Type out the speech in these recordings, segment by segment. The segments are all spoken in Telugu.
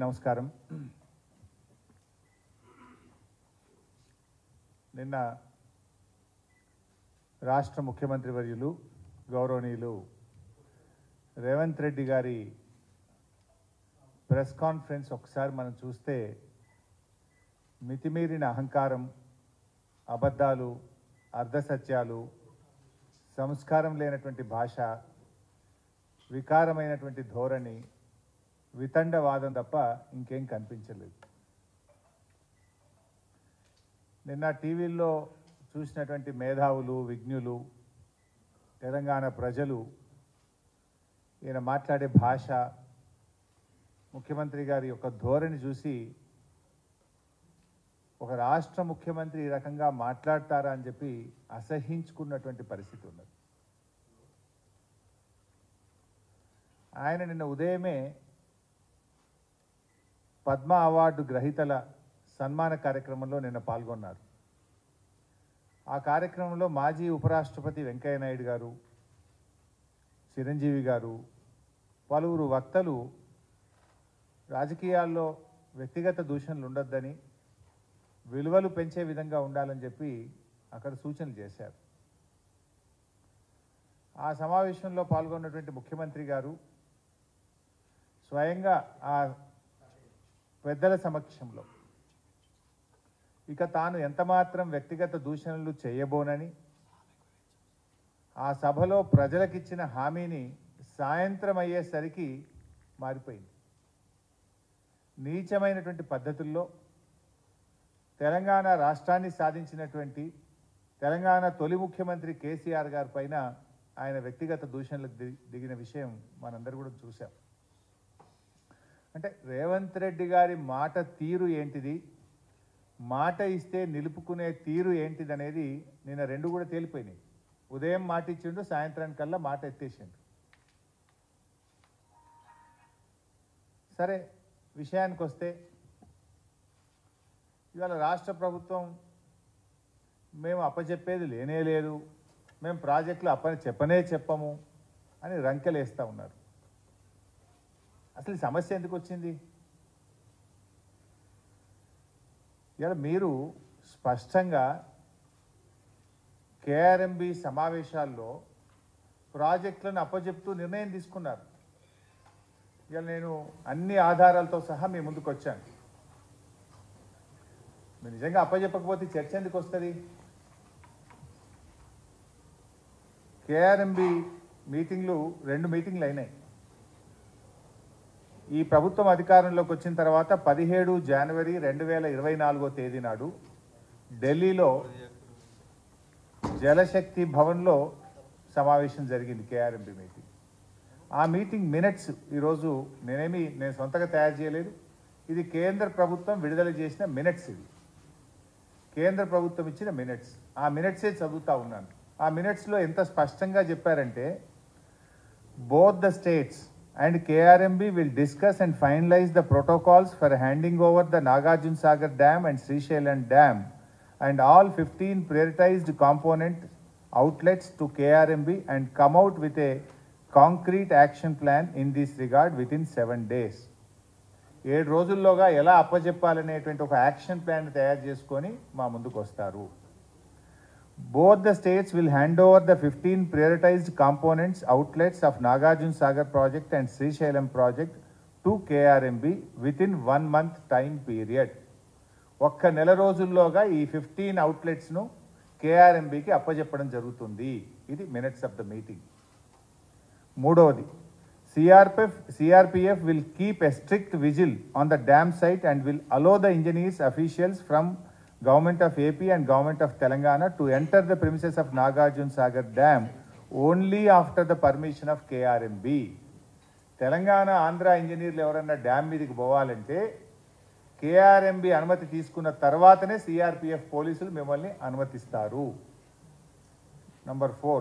నమస్కారం. నిన్న రాష్ట్ర ముఖ్యమంత్రి వర్యులు గౌరవనీయులు రేవంత్ రెడ్డి గారి ప్రెస్ కాన్ఫరెన్స్ ఒకసారి మనం చూస్తే మితిమీరిన అహంకారం, అబద్ధాలు, అర్ధసత్యాలు, సంస్కారం లేనటువంటి భాష, వికారమైనటువంటి ధోరణి, వితండవాదం తప్ప ఇంకేం కనిపించలేదు. నిన్న టీవీల్లో చూసినటువంటి మేధావులు, విజ్ఞులు, తెలంగాణ ప్రజలు ఈయన మాట్లాడే భాష, ముఖ్యమంత్రి గారి యొక్క ధోరణి చూసి ఒక రాష్ట్ర ముఖ్యమంత్రి ఈ రకంగా మాట్లాడతారా అని చెప్పి అసహించుకున్నటువంటి పరిస్థితి ఉన్నది. ఆయన నిన్న ఉదయమే పద్మ అవార్డు గ్రహీతల సన్మాన కార్యక్రమంలో నిన్న పాల్గొన్నారు. ఆ కార్యక్రమంలో మాజీ ఉపరాష్ట్రపతి వెంకయ్య నాయుడు గారు, చిరంజీవి గారు, పలువురు వక్తలు రాజకీయాల్లో వ్యక్తిగత దూషణలు ఉండొద్దని, విలువలు పెంచే విధంగా ఉండాలని చెప్పి అక్కడ సూచనలు చేశారు. ఆ సమావేశంలో పాల్గొన్నటువంటి ముఖ్యమంత్రి గారు స్వయంగా ఆ పెద్దల సమక్షంలో ఇక తాను ఎంతమాత్రం వ్యక్తిగత దూషణలు చేయబోనని, ఆ సభలో ప్రజలకిచ్చిన హామీని సాయంత్రం అయ్యేసరికి మారిపోయింది. నీచమైనటువంటి పద్ధతుల్లో తెలంగాణ రాష్ట్రాన్ని సాధించినటువంటి తెలంగాణ తొలి ముఖ్యమంత్రి కేసీఆర్ గారి పైన ఆయన వ్యక్తిగత దూషణలకు దిగిన విషయం మనందరూ కూడా చూసాం. అంటే రేవంత్ రెడ్డి గారి మాట తీరు ఏంటిది, మాట ఇస్తే నిలుపుకునే తీరు ఏంటిది అనేది నిన్న రెండు కూడా తేలిపోయినాయి. ఉదయం మాట ఇచ్చిండు, సాయంత్రానికల్లా మాట ఎత్తేసిండు. సరే, విషయానికి వస్తే ఇవాళ రాష్ట్ర ప్రభుత్వం మేము అప్పచెప్పేది లేనే లేదు, మేము ప్రాజెక్టులు చెప్పము అని రంకెలేస్తూ ఉన్నారు. అసలు సమస్య ఎందుకు వచ్చింది? ఇవాళ మీరు స్పష్టంగా కేఆర్ఎంబి సమావేశాల్లో ప్రాజెక్టులను అప్పచెప్తూ నిర్ణయం తీసుకున్నారు. ఇవాళ నేను అన్ని ఆధారాలతో సహా మీ ముందుకు వచ్చాను. మీరు నిజంగా అప్పచెప్పకపోతే చర్చ ఎందుకు వస్తుంది? కేఆర్ఎంబి మీటింగ్లు 2 మీటింగ్లు అయినాయి. ఈ ప్రభుత్వం అధికారంలోకి వచ్చిన తర్వాత 17 జనవరి 2024 తేదీ నాడు ఢిల్లీలో జలశక్తి భవన్లో సమావేశం జరిగింది, కేఆర్ఎంబి మీటింగ్. ఆ మీటింగ్ మినిట్స్ ఈరోజు నేను సొంతగా తయారు చేయలేదు, ఇది కేంద్ర ప్రభుత్వం విడుదల చేసిన మినిట్స్. ఇది కేంద్ర ప్రభుత్వం ఇచ్చిన మినిట్స్. ఆ మినిట్సే చదువుతూ ఉన్నాను. ఆ మినిట్స్లో ఎంత స్పష్టంగా చెప్పారంటే, both the states and KRMB will discuss and finalize the protocols for handing over the Nagarjuna Sagar Dam and Srisailam Dam and all 15 prioritized component outlets to KRMB and come out with a concrete action plan in this regard within 7 days. 7 రోజుల్లోగా ఎలా అప్పచెప్పాలనేటువంటి ఒక యాక్షన్ ప్లాన్ తయారు చేసుకొని మా ముందుకు వస్తారు. Both the states will hand over the 15 prioritized components outlets of Nagarjuna Sagar project and Srisailam project to KRMB within 1 month time period. ఒక్క నెల రోజుల్లోగా ఈ 15 అవుట్లెట్స్ను కేఆర్ఎంబికి అప్పచెప్పడం జరుగుతుంది. ఇది మినిట్స్ ఆఫ్ ద మీటింగ్. మూడవది, CRPF will keep a strict vigil on the dam site and will allow the engineers officials from Government of AP and Government of Telangana to enter the premises of Nagarjuna Sagar Dam only after the permission of KRMB. Telangana Andhra ఇంజనీర్లు ఎవరన్నా డ్యామ్ మీదకి పోవాలంటే కేఆర్ఎంబి అనుమతి తీసుకున్న తర్వాతనే సిఆర్పిఎఫ్ పోలీసులు మిమ్మల్ని అనుమతిస్తారు. Number 4,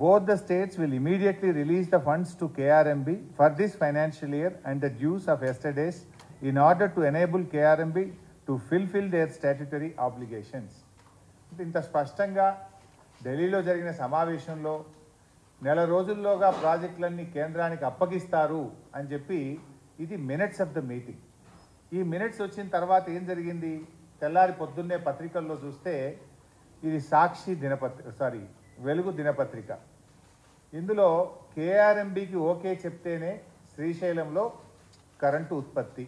both the states will immediately release the funds to KRMB for this financial year and the dues of yesterday's in order to enable KRMB to fulfill their statutory obligations. ఇంత స్పష్టంగా ఢిల్లీలో జరిగిన సమావేశంలో నెల రోజుల్లోగా ప్రాజెక్టులన్నీ కేంద్రానికి అప్పగిస్తారు అని చెప్పి ఇది మినిట్స్ ఆఫ్ ద మీటింగ్. ఈ మినిట్స్ వచ్చిన తర్వాత ఏం జరిగింది, తెల్లారి పొద్దున్నే పత్రికల్లో చూస్తే ఇది సాక్షి వెలుగు దినపత్రిక. ఇందులో కేఆర్ఎంబికి ఓకే చెప్తేనే శ్రీశైలంలో కరెంటు ఉత్పత్తి,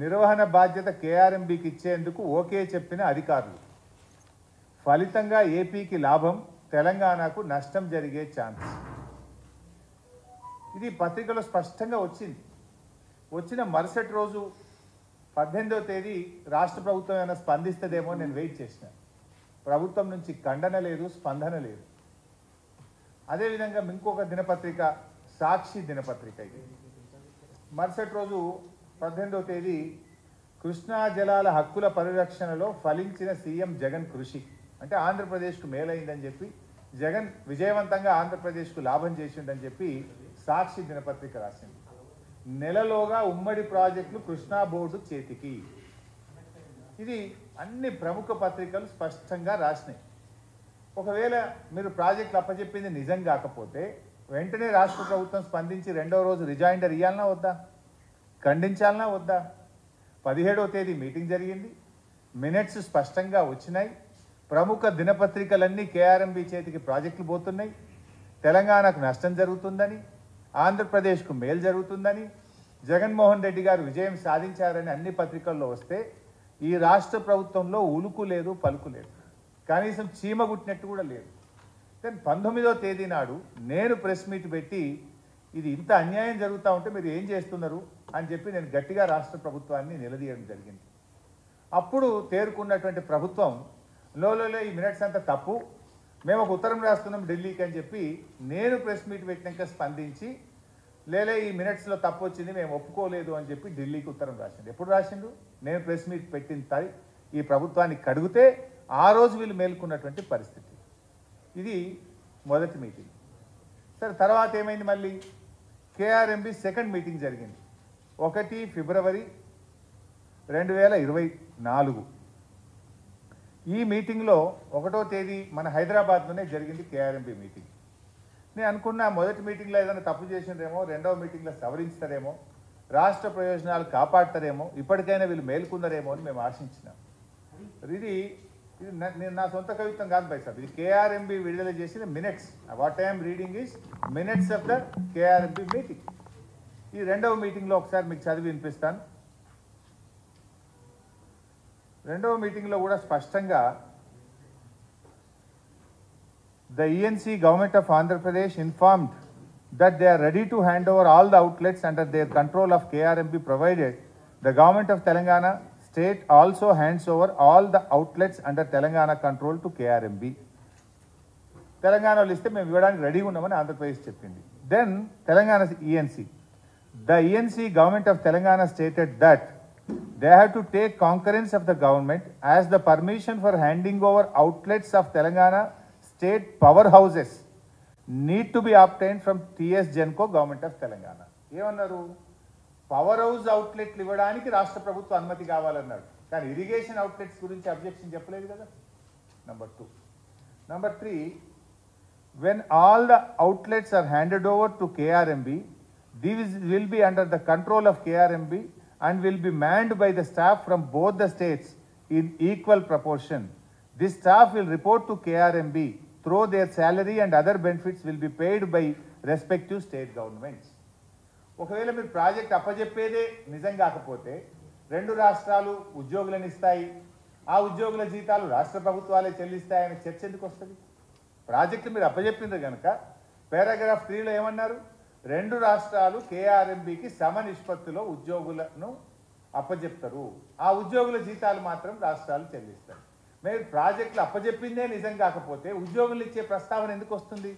నిర్వహణ బాధ్యత కేఆర్ఎంబికి ఇచ్చేందుకు ఓకే చెప్పిన అధికారులు, ఫలితంగా ఏపీకి లాభం, తెలంగాణకు నష్టం జరిగే ఛాన్స్. ఇది పత్రికలో స్పష్టంగా వచ్చింది. వచ్చిన మరుసటి రోజు 18వ తేదీ రాష్ట్ర ప్రభుత్వం ఏమైనా స్పందిస్తుందేమో నేను వెయిట్ చేసిన. ప్రభుత్వం నుంచి ఖండన లేదు, స్పందన లేదు. అదేవిధంగా ఇంకొక దినపత్రిక సాక్షి దినపత్రిక. ఇది మరుసటి రోజు 18వ తేదీ కృష్ణా జలాల హక్కుల పరిరక్షణలో ఫలించిన సీఎం జగన్ కృషి, అంటే ఆంధ్రప్రదేశ్కు మేలైందని చెప్పి, జగన్ విజయవంతంగా ఆంధ్రప్రదేశ్కు లాభం చేసిండని చెప్పి సాక్షి దినపత్రిక రాసింది. నెలలోగా ఉమ్మడి ప్రాజెక్టులు కృష్ణా బోర్డు చేతికి. ఇది అన్ని ప్రముఖ పత్రికలు స్పష్టంగా రాసినాయి. ఒకవేళ మీరు ప్రాజెక్టులు అప్పచెప్పింది నిజం కాకపోతే వెంటనే రాష్ట్ర ప్రభుత్వం స్పందించి 2వ రోజు రిజైండర్ ఇవ్వాలన్నా వద్దా, ఖండించాలన్నా వద్దా? 17వ తేదీ మీటింగ్ జరిగింది, మినిట్స్ స్పష్టంగా వచ్చినాయి. ప్రముఖ దినపత్రికలన్నీ కేఆర్ఎంబి చేతికి ప్రాజెక్టులు పోతున్నాయి, తెలంగాణకు నష్టం జరుగుతుందని, ఆంధ్రప్రదేశ్కు మేలు జరుగుతుందని, జగన్మోహన్ రెడ్డి గారు విజయం సాధించారని అన్ని పత్రికల్లో వస్తే ఈ రాష్ట్ర ప్రభుత్వంలో ఉలుకు లేదు, పలుకు లేదు, కనీసం చీమ గుట్టినట్టు కూడా లేదు. కానీ 19వ తేదీ నాడు నేను ప్రెస్ మీట్ పెట్టి ఇది ఇంత అన్యాయం జరుగుతూ ఉంటే మీరు ఏం చేస్తున్నారు అని చెప్పి నేను గట్టిగా రాష్ట్ర ప్రభుత్వాన్ని నిలదీయడం జరిగింది. అప్పుడు తేరుకున్నటువంటి ప్రభుత్వం లోలో ఈ మినిట్స్ అంతా తప్పు, మేము ఒక ఉత్తరం రాస్తున్నాం ఢిల్లీకి అని చెప్పి నేను ప్రెస్ మీట్ పెట్టినాక స్పందించి లేలే ఈ మినిట్స్లో తప్పు వచ్చింది మేము ఒప్పుకోలేదు అని చెప్పి ఢిల్లీకి ఉత్తరం రాసిండు. ఎప్పుడు రాసిండు? నేను ప్రెస్ మీట్ పెట్టిన ఈ ప్రభుత్వాన్ని కడిగితే ఆ రోజు వీళ్ళు మేల్కొన్నటువంటి పరిస్థితి. ఇది మొదటి మీటింగ్. సరే, తర్వాత ఏమైంది, మళ్ళీ కేఆర్ఎంబి సెకండ్ మీటింగ్ జరిగింది 1 ఫిబ్రవరి 2024. ఈ మీటింగ్లో 1వ తేదీ మన హైదరాబాద్లోనే జరిగింది కేఆర్ఎంబి మీటింగ్. నేను అనుకున్నా మొదటి మీటింగ్లో ఏదైనా తప్పు చేసిండ్రేమో, 2వ మీటింగ్లో సవరించుతారేమో, రాష్ట్ర ప్రయోజనాలు కాపాడతారేమో, ఇప్పటికైనా వీళ్ళు మేల్కొన్నారేమో అని మేము ఆశించినాం. ఇది నేను నా సొంత కవిత్వం కాదు బై సార్, ఇది కేఆర్ఎంబి విడుదల చేసిన minutes. What I'm reading is minutes of the KRMB meeting. ఈ 2వ మీటింగ్లో ఒకసారి మీకు చదివి వినిపిస్తాను. 2వ మీటింగ్లో కూడా స్పష్టంగా the ENC government of Andhra Pradesh informed that they are ready to hand over all the outlets under their control of KRMB provided the government of Telangana state also hands over all the outlets under Telangana control to KRMB. తెలంగాణలో ఇస్తే మేము ఇవ్వడానికి రెడీగా ఉన్నామని ఆంధ్రప్రదేశ్ చెప్పింది. Then Telangana ENC, the ENC government of Telangana stated that they have to take concurrence of the government as the permission for handing over outlets of Telangana state powerhouses need to be obtained from TS Genco government of Telangana. ఏమన్నారు? పవర్ హౌస్ అవుట్లెట్లు ఇవ్వడానికి రాష్ట్ర ప్రభుత్వ అనుమతి కావాలన్నాడు, కానీ ఇరిగేషన్ అవుట్లెట్స్ గురించి అబ్జెక్షన్ చెప్పలేదు కదా. Number 2. Number 3, when all the outlets are handed over to KRMB, these will be under the control of KRMB and will be manned by the staff from both the states in equal proportion. This staff will report to KRMB through their salary and other benefits will be paid by respective state governments. ఒకవేళ మీరు ప్రాజెక్ట్ అప్పజెప్పేదే నిజం కాకపోతే 2 రాష్ట్రాలు ఉద్యోగులను ఇస్తాయి, ఆ ఉద్యోగుల జీతాలు రాష్ట్ర ప్రభుత్వాలే చెల్లిస్తాయనే చర్చ ఎందుకు వస్తుంది? ప్రాజెక్టు మీరు అప్పజెప్పింది కనుక పారాగ్రాఫ్ 3లో ఏమన్నారు? 2 రాష్ట్రాలు కేఆర్ఎంబికి సమ నిష్పత్తిలో ఉద్యోగులను అప్పజెప్తారు, ఆ ఉద్యోగుల జీతాలు మాత్రం రాష్ట్రాలు చెల్లిస్తాయి. మీరు ప్రాజెక్టులు అప్పజెప్పిందే నిజం కాకపోతే ఉద్యోగులు ఇచ్చే ప్రస్తావన ఎందుకు వస్తుంది?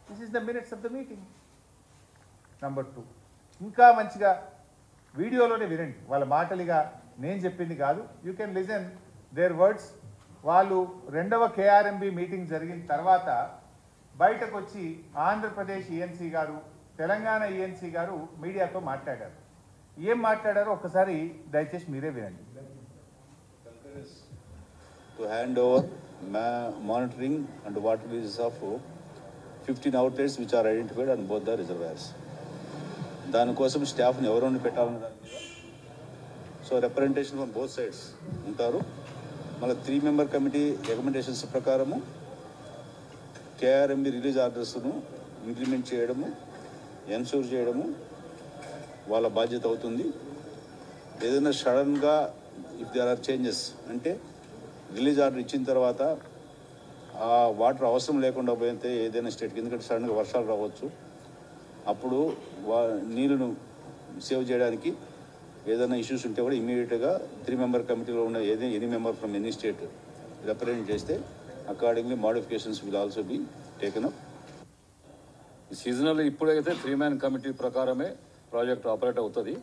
This is the minutes of the meeting. Number 2, ఇంకా మంచిగా వీడియోలోనే వినండి, వాళ్ళ మాటలుగా నేను చెప్పింది కాదు. You can listen their words. వాళ్ళు 2వ కేఆర్ఎంబి మీటింగ్ జరిగిన తర్వాత బయటకు వచ్చి ఆంధ్రప్రదేశ్ ఈఎన్సీ గారు, తెలంగాణ ఈఎన్సీ గారు మీడియాతో మాట్లాడారు. ఏం మాట్లాడారో ఒకసారి దయచేసి మీరే వినండి. To hand over monitoring and water releases of 15 outlets which are identified on both the reservoirs. దానికోసం స్టాఫ్ని ఎవరైనా పెట్టాలన్న దాని మీద so representation from both sides ఉంటారు. మళ్ళీ 3 మెంబర్ కమిటీ రికమెండేషన్స్ ప్రకారము కేఆర్ఎంబి రిలీజ్ ఆర్డర్స్ను ఇంప్లిమెంట్ చేయడము, ఎన్షూర్ చేయడము వాళ్ళ బాధ్యత అవుతుంది. ఏదైనా సడన్గా ఇఫ్ దేర్ ఆర్ చేంజెస్ అంటే రిలీజ్ ఆర్డర్ ఇచ్చిన తర్వాత ఆ వాటర్ అవసరం లేకుండా పోయితే ఏదైనా స్టేట్కి, ఎందుకంటే సడన్గా వర్షాలు రావచ్చు, అప్పుడు నీళ్ళను సేవ్ చేయడానికి ఏదైనా ఇష్యూస్ ఉంటే కూడా ఇమీడియట్గా 3 మెంబర్ కమిటీలో ఉన్న any member from any state represent చేస్తే accordingly modifications will also be taken up. Seasonal ఇప్పుడైతే 3 మ్యాన్ కమిటీ ప్రకారమే ప్రాజెక్ట్ ఆపరేట్ అవుతుంది.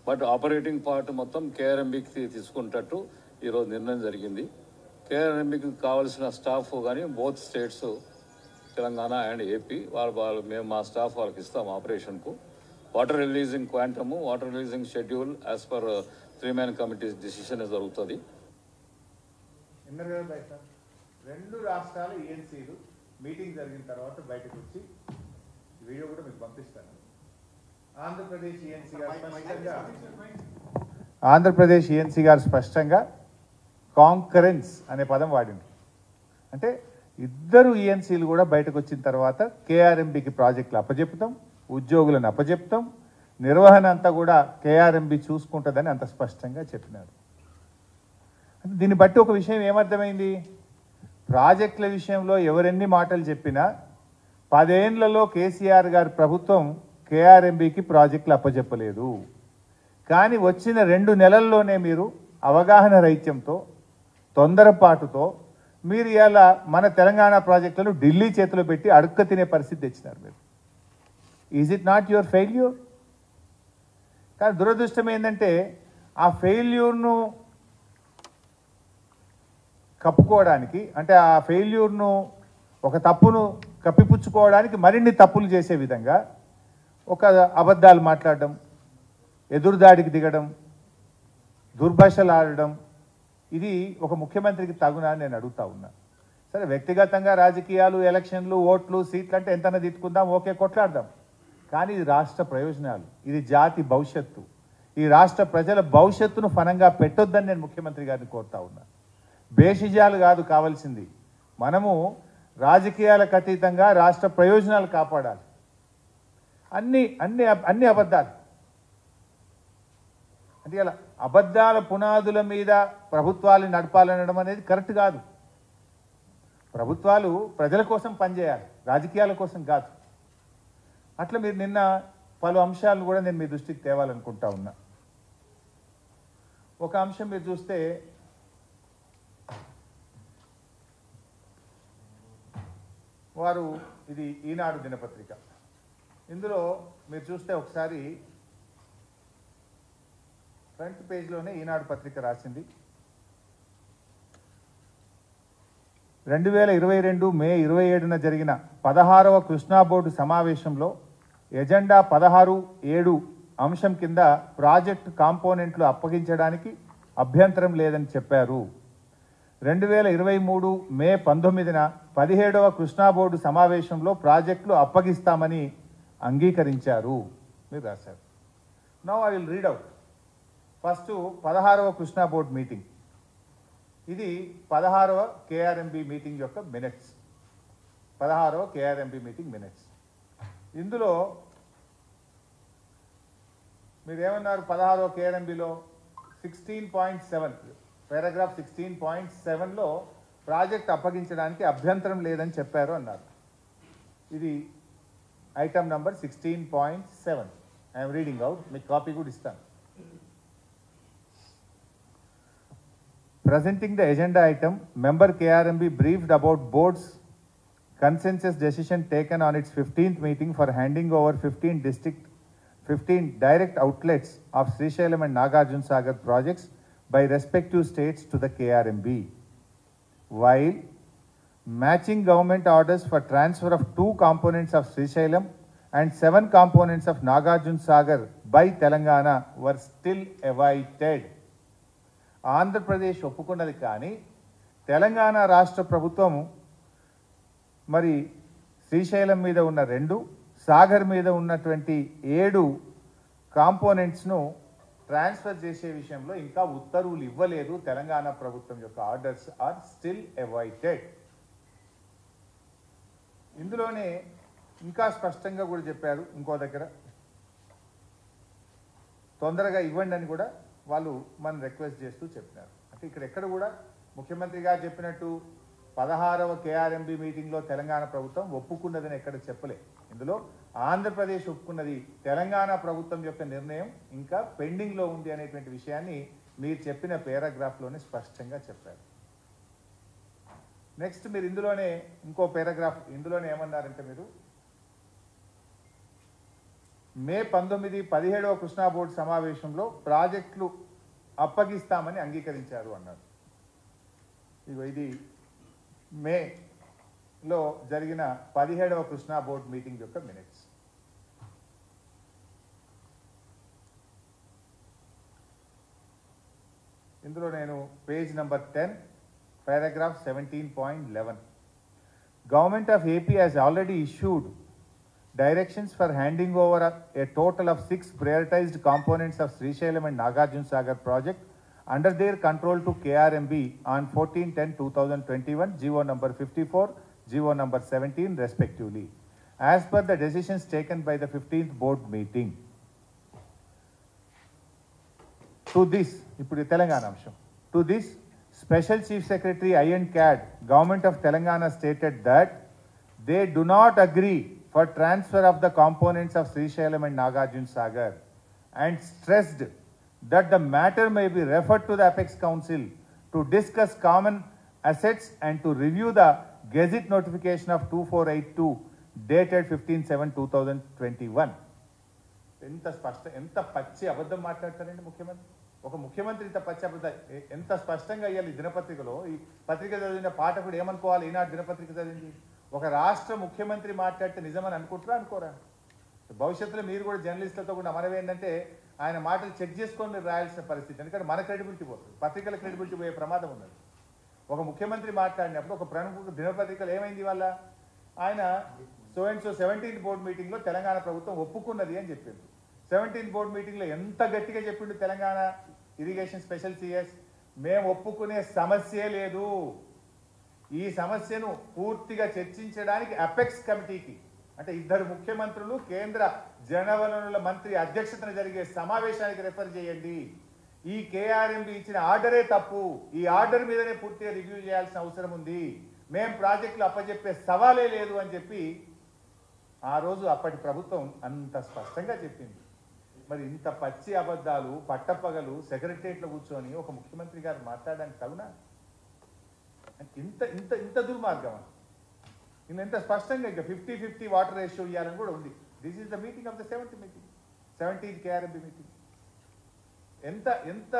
బట్ ఆపరేటింగ్ పార్ట్ మొత్తం కేఆర్ఎంబికి తీసుకునేటట్టు ఈరోజు నిర్ణయం జరిగింది. కేఆర్ఎంబికి కావాల్సిన స్టాఫ్ కానీ both states Telangana and AP మేము మా స్టాఫ్ వాళ్ళకి ఇస్తాం ఆపరేషన్కు. Water releasing quantum, water releasing schedule as per 3 man committee decision జరుగుతుంది. రెండు రాష్ట్రాల ఈఎన్సీలు మీటింగ్ జరిగిన తర్వాత బయటకు వచ్చి వీడియో కూడా మీకు పంపిస్తాను. ఆంధ్రప్రదేశ్ ఈఎన్సీ గారు స్పష్టంగా కాంకరెన్స్ అనే పదం వాడింది. అంటే ఇద్దరు ఈఎన్సీలు కూడా బయటకు వచ్చిన తర్వాత కేఆర్ఎంబికి ప్రాజెక్టులు అప్పచెప్తాం, ఉద్యోగులను అప్పచెప్తాం, నిర్వహణ అంతా కూడా కేఆర్ఎంబి చూసుకుంటుందని అంత స్పష్టంగా చెప్పినారు. దీన్ని బట్టి ఒక విషయం ఏమర్థమైంది, ప్రాజెక్టుల విషయంలో ఎవరెన్ని మాటలు చెప్పినా 10 ఏళ్లలో కేసీఆర్ గారి ప్రభుత్వం కేఆర్ఎంబికి ప్రాజెక్టులు అప్పచెప్పలేదు. కానీ వచ్చిన 2 నెలల్లోనే మీరు అవగాహన రైత్యంతో, తొందరపాటుతో మీరు ఇలా మన తెలంగాణ ప్రాజెక్టులను ఢిల్లీ చేతిలో పెట్టి అడుక్క తినే పరిస్థితి తెచ్చినారు మీరు. Is it not your failure? కానీ దురదృష్టం ఏంటంటే ఆ ఫెయిల్యూర్ను కప్పుకోవడానికి, అంటే ఆ ఫెయిల్యూర్ను ఒక తప్పును కప్పిపుచ్చుకోవడానికి మరిన్ని తప్పులు చేసే విధంగా ఒక అబద్ధాలు మాట్లాడడం, ఎదురుదాడికి దిగడం, దుర్భాషలు ఆడడం, ఇది ఒక ముఖ్యమంత్రికి తగునా అని నేను అడుగుతా ఉన్నా. సరే, వ్యక్తిగతంగా రాజకీయాలు, ఎలక్షన్లు, ఓట్లు, సీట్లు అంటే ఎంతైనా తిట్టుకుందాం, ఓకే, కొట్లాడదాం. కానీ ఇది రాష్ట్ర ప్రయోజనాలు, ఇది జాతి భవిష్యత్తు, ఈ రాష్ట్ర ప్రజల భవిష్యత్తును ఫనంగా పెట్టొద్దని నేను ముఖ్యమంత్రి గారిని కోరుతా ఉన్నా. బేషిజాలు కాదు కావాల్సింది, మనము రాజకీయాలకు అతీతంగా రాష్ట్ర ప్రయోజనాలు కాపాడాలి. అన్ని అబద్ధాలు అంటే ఇలా అబద్ధాల పునాదుల మీద ప్రభుత్వాలు నడపాలనడం అనేది కరెక్ట్ కాదు. ప్రభుత్వాలు ప్రజల కోసం పనిచేయాలి, రాజకీయాల కోసం కాదు. అట్లా మీరు నిన్న పలు అంశాలను కూడా నేను మీ దృష్టికి తేవాలనుకుంటా ఉన్నా. ఒక అంశం మీరు చూస్తే, వారు ఇది ఈనాడు దినపత్రిక, ఇందులో మీరు చూస్తే ఒకసారి ఫ్రంట్ పేజ్లోనే ఈనాడు పత్రిక రాసింది, 2022 మే 27న జరిగిన 16వ కృష్ణా బోర్డు సమావేశంలో ఎజెండా 16.7 అంశం కింద ప్రాజెక్టు కాంపోనెంట్లు అప్పగించడానికి అభ్యంతరం లేదని చెప్పారు. 2023 మే 19న 17వ కృష్ణా బోర్డు సమావేశంలో ప్రాజెక్టులు అప్పగిస్తామని అంగీకరించారు మీరు రాశారు. Now I will read out. First 16వ కృష్ణా బోర్డు మీటింగ్, ఇది 16వ కేఆర్ఎంబి మీటింగ్ యొక్క మినిట్స్. 16వ కేఆర్ఎంబి మీటింగ్ మినిట్స్. ఇందులో మీరేమన్నారు, 16వ కేఆర్ఎంబిలో 16.7 పారాగ్రాఫ్ 16.7లో ప్రాజెక్ట్ అప్పగించడానికి అభ్యంతరం లేదని చెప్పారు అన్నారు. ఇది item number 16.7. I'm reading out, మీకు కాపీ కూడా ఇస్తాను. Presenting the agenda item, member KRMB briefed about board's consensus decision taken on its 15th meeting for handing over 15 direct outlets of Srisailam and Nagarjuna Sagar projects by respective states to the KRMB, while matching government orders for transfer of 2 components of Srisailam and 7 components of Nagarjuna Sagar by Telangana were still awaited. Andhra Pradesh ఒప్పుకున్నది, కానీ తెలంగాణ రాష్ట్ర ప్రభుత్వం మరి శ్రీశైలం మీద ఉన్న 2, సాగర్ మీద ఉన్నటువంటి 7 కాంపోనెంట్స్ను ట్రాన్స్ఫర్ చేసే విషయంలో ఇంకా ఉత్తర్వులు ఇవ్వలేదు. తెలంగాణ ప్రభుత్వం యొక్క ఆర్డర్స్ ఆర్ స్టిల్ అవైటెడ్. ఇందులోనే ఇంకా స్పష్టంగా కూడా చెప్పారు, ఇంకో దగ్గర తొందరగా ఇవ్వండి అని కూడా వాళ్ళు మనం రిక్వెస్ట్ చేస్తూ చెప్పినారు. అంటే ఇక్కడ ఎక్కడ కూడా ముఖ్యమంత్రి గారు చెప్పినట్టు 16వ కేఆర్ఎంబి మీటింగ్లో తెలంగాణ ప్రభుత్వం ఒప్పుకున్నదని ఎక్కడ చెప్పలే. ఇందులో ఆంధ్రప్రదేశ్ ఒప్పుకున్నది, తెలంగాణ ప్రభుత్వం యొక్క నిర్ణయం ఇంకా పెండింగ్లో ఉంది అనేటువంటి విషయాన్ని మీరు చెప్పిన పారాగ్రాఫ్లోనే స్పష్టంగా చెప్పారు. నెక్స్ట్ మీరు ఇందులోనే ఇంకో పారాగ్రాఫ్ ఇందులోనే ఏమన్నారంటే, మీరు మే 19, 17వ కృష్ణా బోర్డు సమావేశంలో ప్రాజెక్టులు అప్పగిస్తామని అంగీకరించారు అన్నారు. ఇది మేలో జరిగిన 17వ కృష్ణా బోర్డు మీటింగ్ యొక్క మినిట్స్. ఇందులో నేను page number 10 paragraph 17.11 Government of AP has already issued directions for handing over a total of 6 prioritized components of Srisailam and Nagarjuna Sagar project under their control to KRMB on 14/10/2021, GO number 54, GO number 17 respectively, as per the decisions taken by the 15th board meeting. To this, ఇప్పుడు తెలంగాణ అంశం. To this, Special Chief Secretary I&C CAD, Government of Telangana stated that they do not agree for transfer of the components of Srisailam and Nagarjuna Sagar and stressed that the matter may be referred to the Apex Council to discuss common assets and to review the Gazette notification of 2482 dated 15/7/2021. ఎంత పచ్చి అబద్ధం మాట్లాడతారండి ముఖ్యమంత్రి. ఒక ముఖ్యమంత్రి ఇంత పచ్చి అబద్ధం ఎంత స్పష్టంగా అయ్యాలి. దినపత్రికలో ఈ పత్రిక చదివిన పాఠకుడు ఏమనుకోవాలి? ఈనాడు దినపత్రిక చదివింది ఒక రాష్ట్ర ముఖ్యమంత్రి మాట్లాడితే నిజమని అనుకుంటారా అనుకోరా? భవిష్యత్తులో మీరు కూడా జర్నలిస్టులతో కూడా మనం ఏంటంటే ఆయన మాటలు చెక్ చేసుకొని మీరు రాయాల్సిన పరిస్థితి. ఎందుకంటే మన క్రెడిబిలిటీ పోతుంది, పత్రికల క్రెడిబిలిటీ పోయే ప్రమాదం ఉన్నది. ఒక ముఖ్యమంత్రి మాట్లాడినప్పుడు ఒక ప్రముఖ దినపత్రికలు ఏమైంది వాళ్ళ ఆయన so and so 17th board మీటింగ్లో తెలంగాణ ప్రభుత్వం ఒప్పుకున్నది అని చెప్పింది. 17th బోర్డు మీటింగ్లో ఎంత గట్టిగా చెప్పిండు తెలంగాణ ఇరిగేషన్ స్పెషల్ సిఎస్, మేము ఒప్పుకునే సమస్యే లేదు, ఈ సమస్యను పూర్తిగా చర్చించడానికి అపెక్స్ కమిటీకి, అంటే 2 ముఖ్యమంత్రులు కేంద్ర జలవనరుల మంత్రి అధ్యక్షతన జరిగే సమావేశానికి రెఫర్ చేయండి, ఈ కేఆర్ఎంబి ఇచ్చిన ఆర్డరే తప్పు, ఈ ఆర్డర్ మీదనే పూర్తిగా రివ్యూ చేయాల్సిన అవసరం ఉంది, మేం ప్రాజెక్టులు అప్పచెప్పే సవాలే లేదు అని చెప్పి ఆ రోజు అప్పటి ప్రభుత్వం అంత స్పష్టంగా చెప్పింది. మరి ఇంత పచ్చి అబద్ధాలు పట్టపగలు సెక్రటరియట్లో కూర్చొని ఒక ముఖ్యమంత్రి గారు మాట్లాడడానికి తగునా? ఇంత ఇంత ఇంత దుర్మార్గం. ఇంకా ఎంత స్పష్టంగా ఇంకా 50-50 వాటర్ రేషియో ఇవ్వాలని కూడా ఉంది. This is the meeting of the 17th KRMB meeting. ఎంత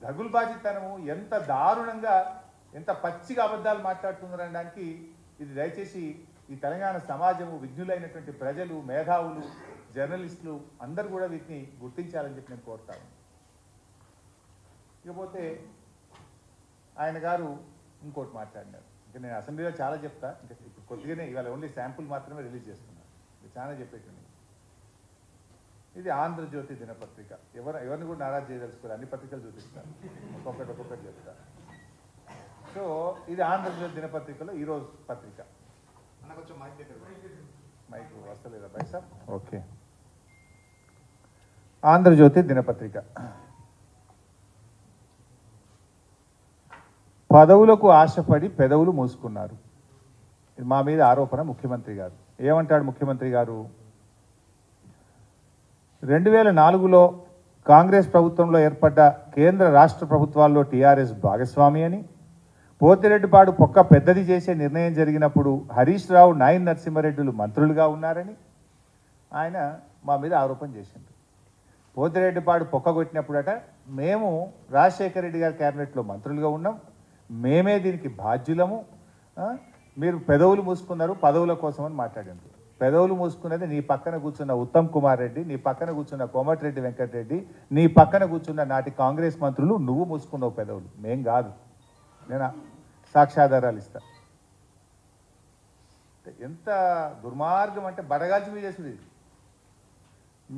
దగుల్బాజితనము, ఎంత దారుణంగా, ఎంత పచ్చిగా అబద్ధాలు మాట్లాడుతున్నారనడానికి ఇది దయచేసి ఈ తెలంగాణ సమాజము, విజ్ఞులైనటువంటి ప్రజలు, మేధావులు, జర్నలిస్టులు అందరూ కూడా వీటిని గుర్తించాలని చెప్పి నేను కోరుతాను. ఇకపోతే ఆయన గారు ఇంకోటి మాట్లాడినారు. ఇంకా నేను అసెంబ్లీలో చాలా చెప్తా, ఇంకా ఇప్పుడు కొద్దిగానే ఇవాళ ఓన్లీ శాంపుల్ మాత్రమే రిలీజ్ చేస్తున్నాను, చాలా చెప్పేటండి. ఇది ఆంధ్రజ్యోతి దినపత్రిక. ఎవరిని కూడా నారాజ్ చేయదలుచుకోవాలి, అన్ని పత్రికలు చూపిస్తారు, ఒక్కొక్కటి చెప్తారు. సో ఇది ఆంధ్రజ్యోతి దినపత్రికలో ఈరోజు పత్రిక. మైక్ వస్తలేదా బై సార్? ఓకే. ఆంధ్రజ్యోతి దినపత్రిక. పదవులకు ఆశపడి పెదవులు మూసుకున్నారు, ఇది మా మీద ఆరోపణ. ముఖ్యమంత్రి గారు ఏమంటాడు? ముఖ్యమంత్రి గారు 2004లో కాంగ్రెస్ ప్రభుత్వంలో ఏర్పడ్డ కేంద్ర రాష్ట్ర ప్రభుత్వాల్లో టీఆర్ఎస్ భాగస్వామి అని, పోతిరెడ్డిపాడు పొక్క పెద్దది చేసే నిర్ణయం జరిగినప్పుడు హరీష్ రావు, నాయన్ నరసింహారెడ్డిలు మంత్రులుగా ఉన్నారని ఆయన మా మీద ఆరోపణ చేసింది. పోతిరెడ్డిపాడు పొక్క కొట్టినప్పుడట మేము రాజశేఖర రెడ్డి గారి క్యాబినెట్లో మంత్రులుగా ఉన్నాం, మేమే దీనికి బాధ్యులము, మీరు పెదవులు మూసుకున్నారు పదవుల కోసం అని మాట్లాడారు. పెదవులు మూసుకున్నది నీ పక్కన కూర్చున్న ఉత్తమ్ కుమార్ రెడ్డి, నీ పక్కన కూర్చున్న కోమటిరెడ్డి వెంకటరెడ్డి, నీ పక్కన కూర్చున్న నాటి కాంగ్రెస్ మంత్రులు. నువ్వు మూసుకున్నావు పెదవులు, మేం కాదు. నేను సాక్ష్యాధారాలు ఇస్తా. ఎంత దుర్మార్గం అంటే బడగాల్చి మీద చేసుడు.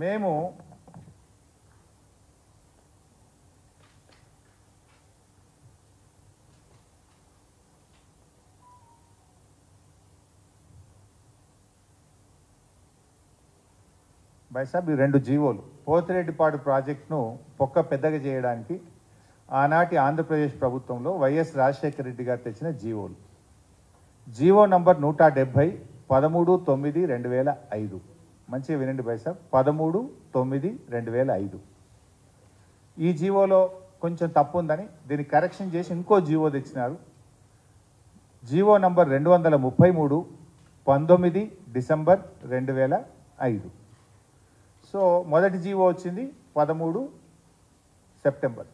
మేము బైసాబ్ ఈ 2 జీవోలు పోతిరెడ్డిపాడు ప్రాజెక్టును పొక్క పెద్దగా చేయడానికి ఆనాటి ఆంధ్రప్రదేశ్ ప్రభుత్వంలో వైఎస్ రాజశేఖర రెడ్డి గారు తెచ్చిన జీవోలు. GO number 170 13/9/2005. మంచిగా వినండి బైసాబ్, 13/9/2005. ఈ జీవోలో కొంచెం తప్పు ఉందని దీన్ని కరెక్షన్ చేసి ఇంకో జీవో తెచ్చినారు. GO number 233 19 December 2005. సో మొదటి జీవో వచ్చింది 13 సెప్టెంబర్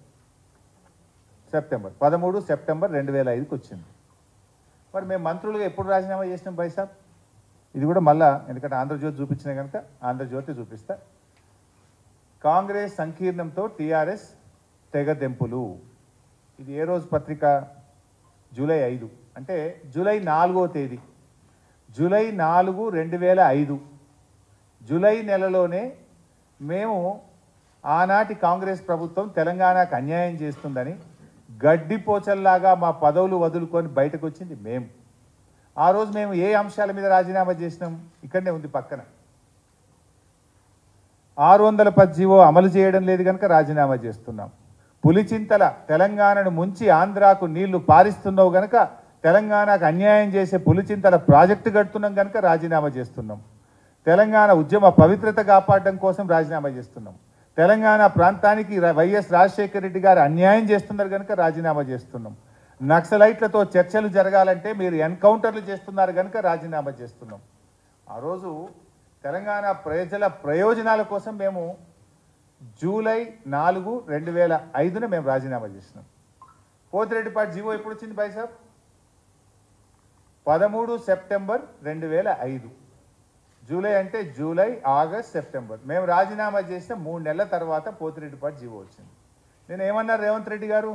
2005కి వచ్చింది. మరి మేము మంత్రులుగా ఎప్పుడు రాజీనామా చేసినాం బైసాబ్? ఇది కూడా మళ్ళా, ఎందుకంటే ఆంధ్రజ్యోతి చూపించిన కనుక ఆంధ్రజ్యోతి చూపిస్తా. కాంగ్రెస్ సంకీర్ణంతో టీఆర్ఎస్ తెగదెంపులు. ఇది ఏ రోజు పత్రిక? జూలై 5, అంటే జూలై 4వ తేదీ, జూలై 4, 2005. జూలై నెలలోనే మేము ఆనాటి కాంగ్రెస్ ప్రభుత్వం తెలంగాణకు అన్యాయం చేస్తుందని గడ్డిపోచల్లాగా మా పదవులు వదులుకొని బయటకు వచ్చింది మేము. ఆ రోజు మేము ఏ అంశాల మీద రాజీనామా చేసినాం? ఇక్కడనే ఉంది పక్కన. 610 జీవో అమలు చేయడం లేదు కనుక రాజీనామా చేస్తున్నాం. పులిచింతల తెలంగాణను ముంచి ఆంధ్రాకు నీళ్లు పారిస్తున్నావు కనుక తెలంగాణకు అన్యాయం చేసే పులిచింతల ప్రాజెక్టు కడుతున్నాం కనుక రాజీనామా చేస్తున్నాం. తెలంగాణ ఉద్యమ పవిత్రత కాపాడడం కోసం రాజీనామా చేస్తున్నాం. తెలంగాణ ప్రాంతానికి వైఎస్ రాజశేఖర రెడ్డి గారు అన్యాయం చేస్తున్నారు కనుక రాజీనామా చేస్తున్నాం. నక్సలైట్లతో చర్చలు జరగాలంటే మీరు ఎన్కౌంటర్లు చేస్తున్నారు కనుక రాజీనామా చేస్తున్నాం. ఆ రోజు తెలంగాణ ప్రజల ప్రయోజనాల కోసం మేము జూలై 4, 2005 మేము రాజీనామా చేసినాం. పోతిరెడ్డిపాటి జీవో ఎప్పుడు వచ్చింది బైసాబ్? 13 సెప్టెంబర్ 2005. జూలై అంటే జూలై, ఆగస్ట్, సెప్టెంబర్. మేము రాజీనామా చేసిన 3 నెలల తర్వాత పోతిరెడ్డిపాటి జీవో వచ్చింది. నేను ఏమన్నారు రేవంత్ రెడ్డి గారు?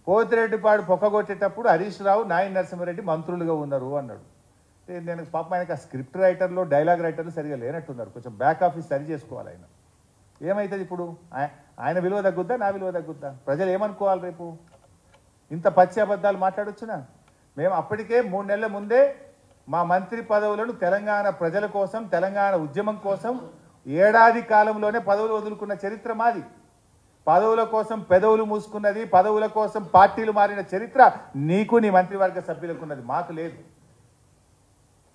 పోతిరెడ్డిపాడు పొక్కగొట్టేటప్పుడు హరీష్ రావు, నాయన నరసింహారెడ్డి మంత్రులుగా ఉన్నారు అన్నాడు. నేను పాపం ఆయనకు ఆ స్క్రిప్ట్ రైటర్లు, డైలాగ్ రైటర్లు సరిగా లేనట్టున్నారు. కొంచెం బ్యాక్ ఆఫీస్ సరి చేసుకోవాలి ఆయన. ఏమవుతుంది ఇప్పుడు? ఆయన విలువ తగ్గుద్దా, నా విలువ తగ్గుద్దా? ప్రజలు ఏమనుకోవాలి రేపు? ఇంత పచ్చి అబద్ధాలు మాట్లాడొచ్చునా? మేము అప్పటికే 3 నెలల ముందే మా మంత్రి పదవులను తెలంగాణ ప్రజల కోసం, తెలంగాణ ఉద్యమం కోసం ఏడాది కాలంలోనే పదవులు వదులుకున్న చరిత్ర మాది. పదవుల కోసం పెదవులు మూసుకున్నది, పదవుల కోసం పార్టీలు మారిన చరిత్ర నీకు, నీ మంత్రివర్గ సభ్యులకు ఉన్నది, మాకు లేదు.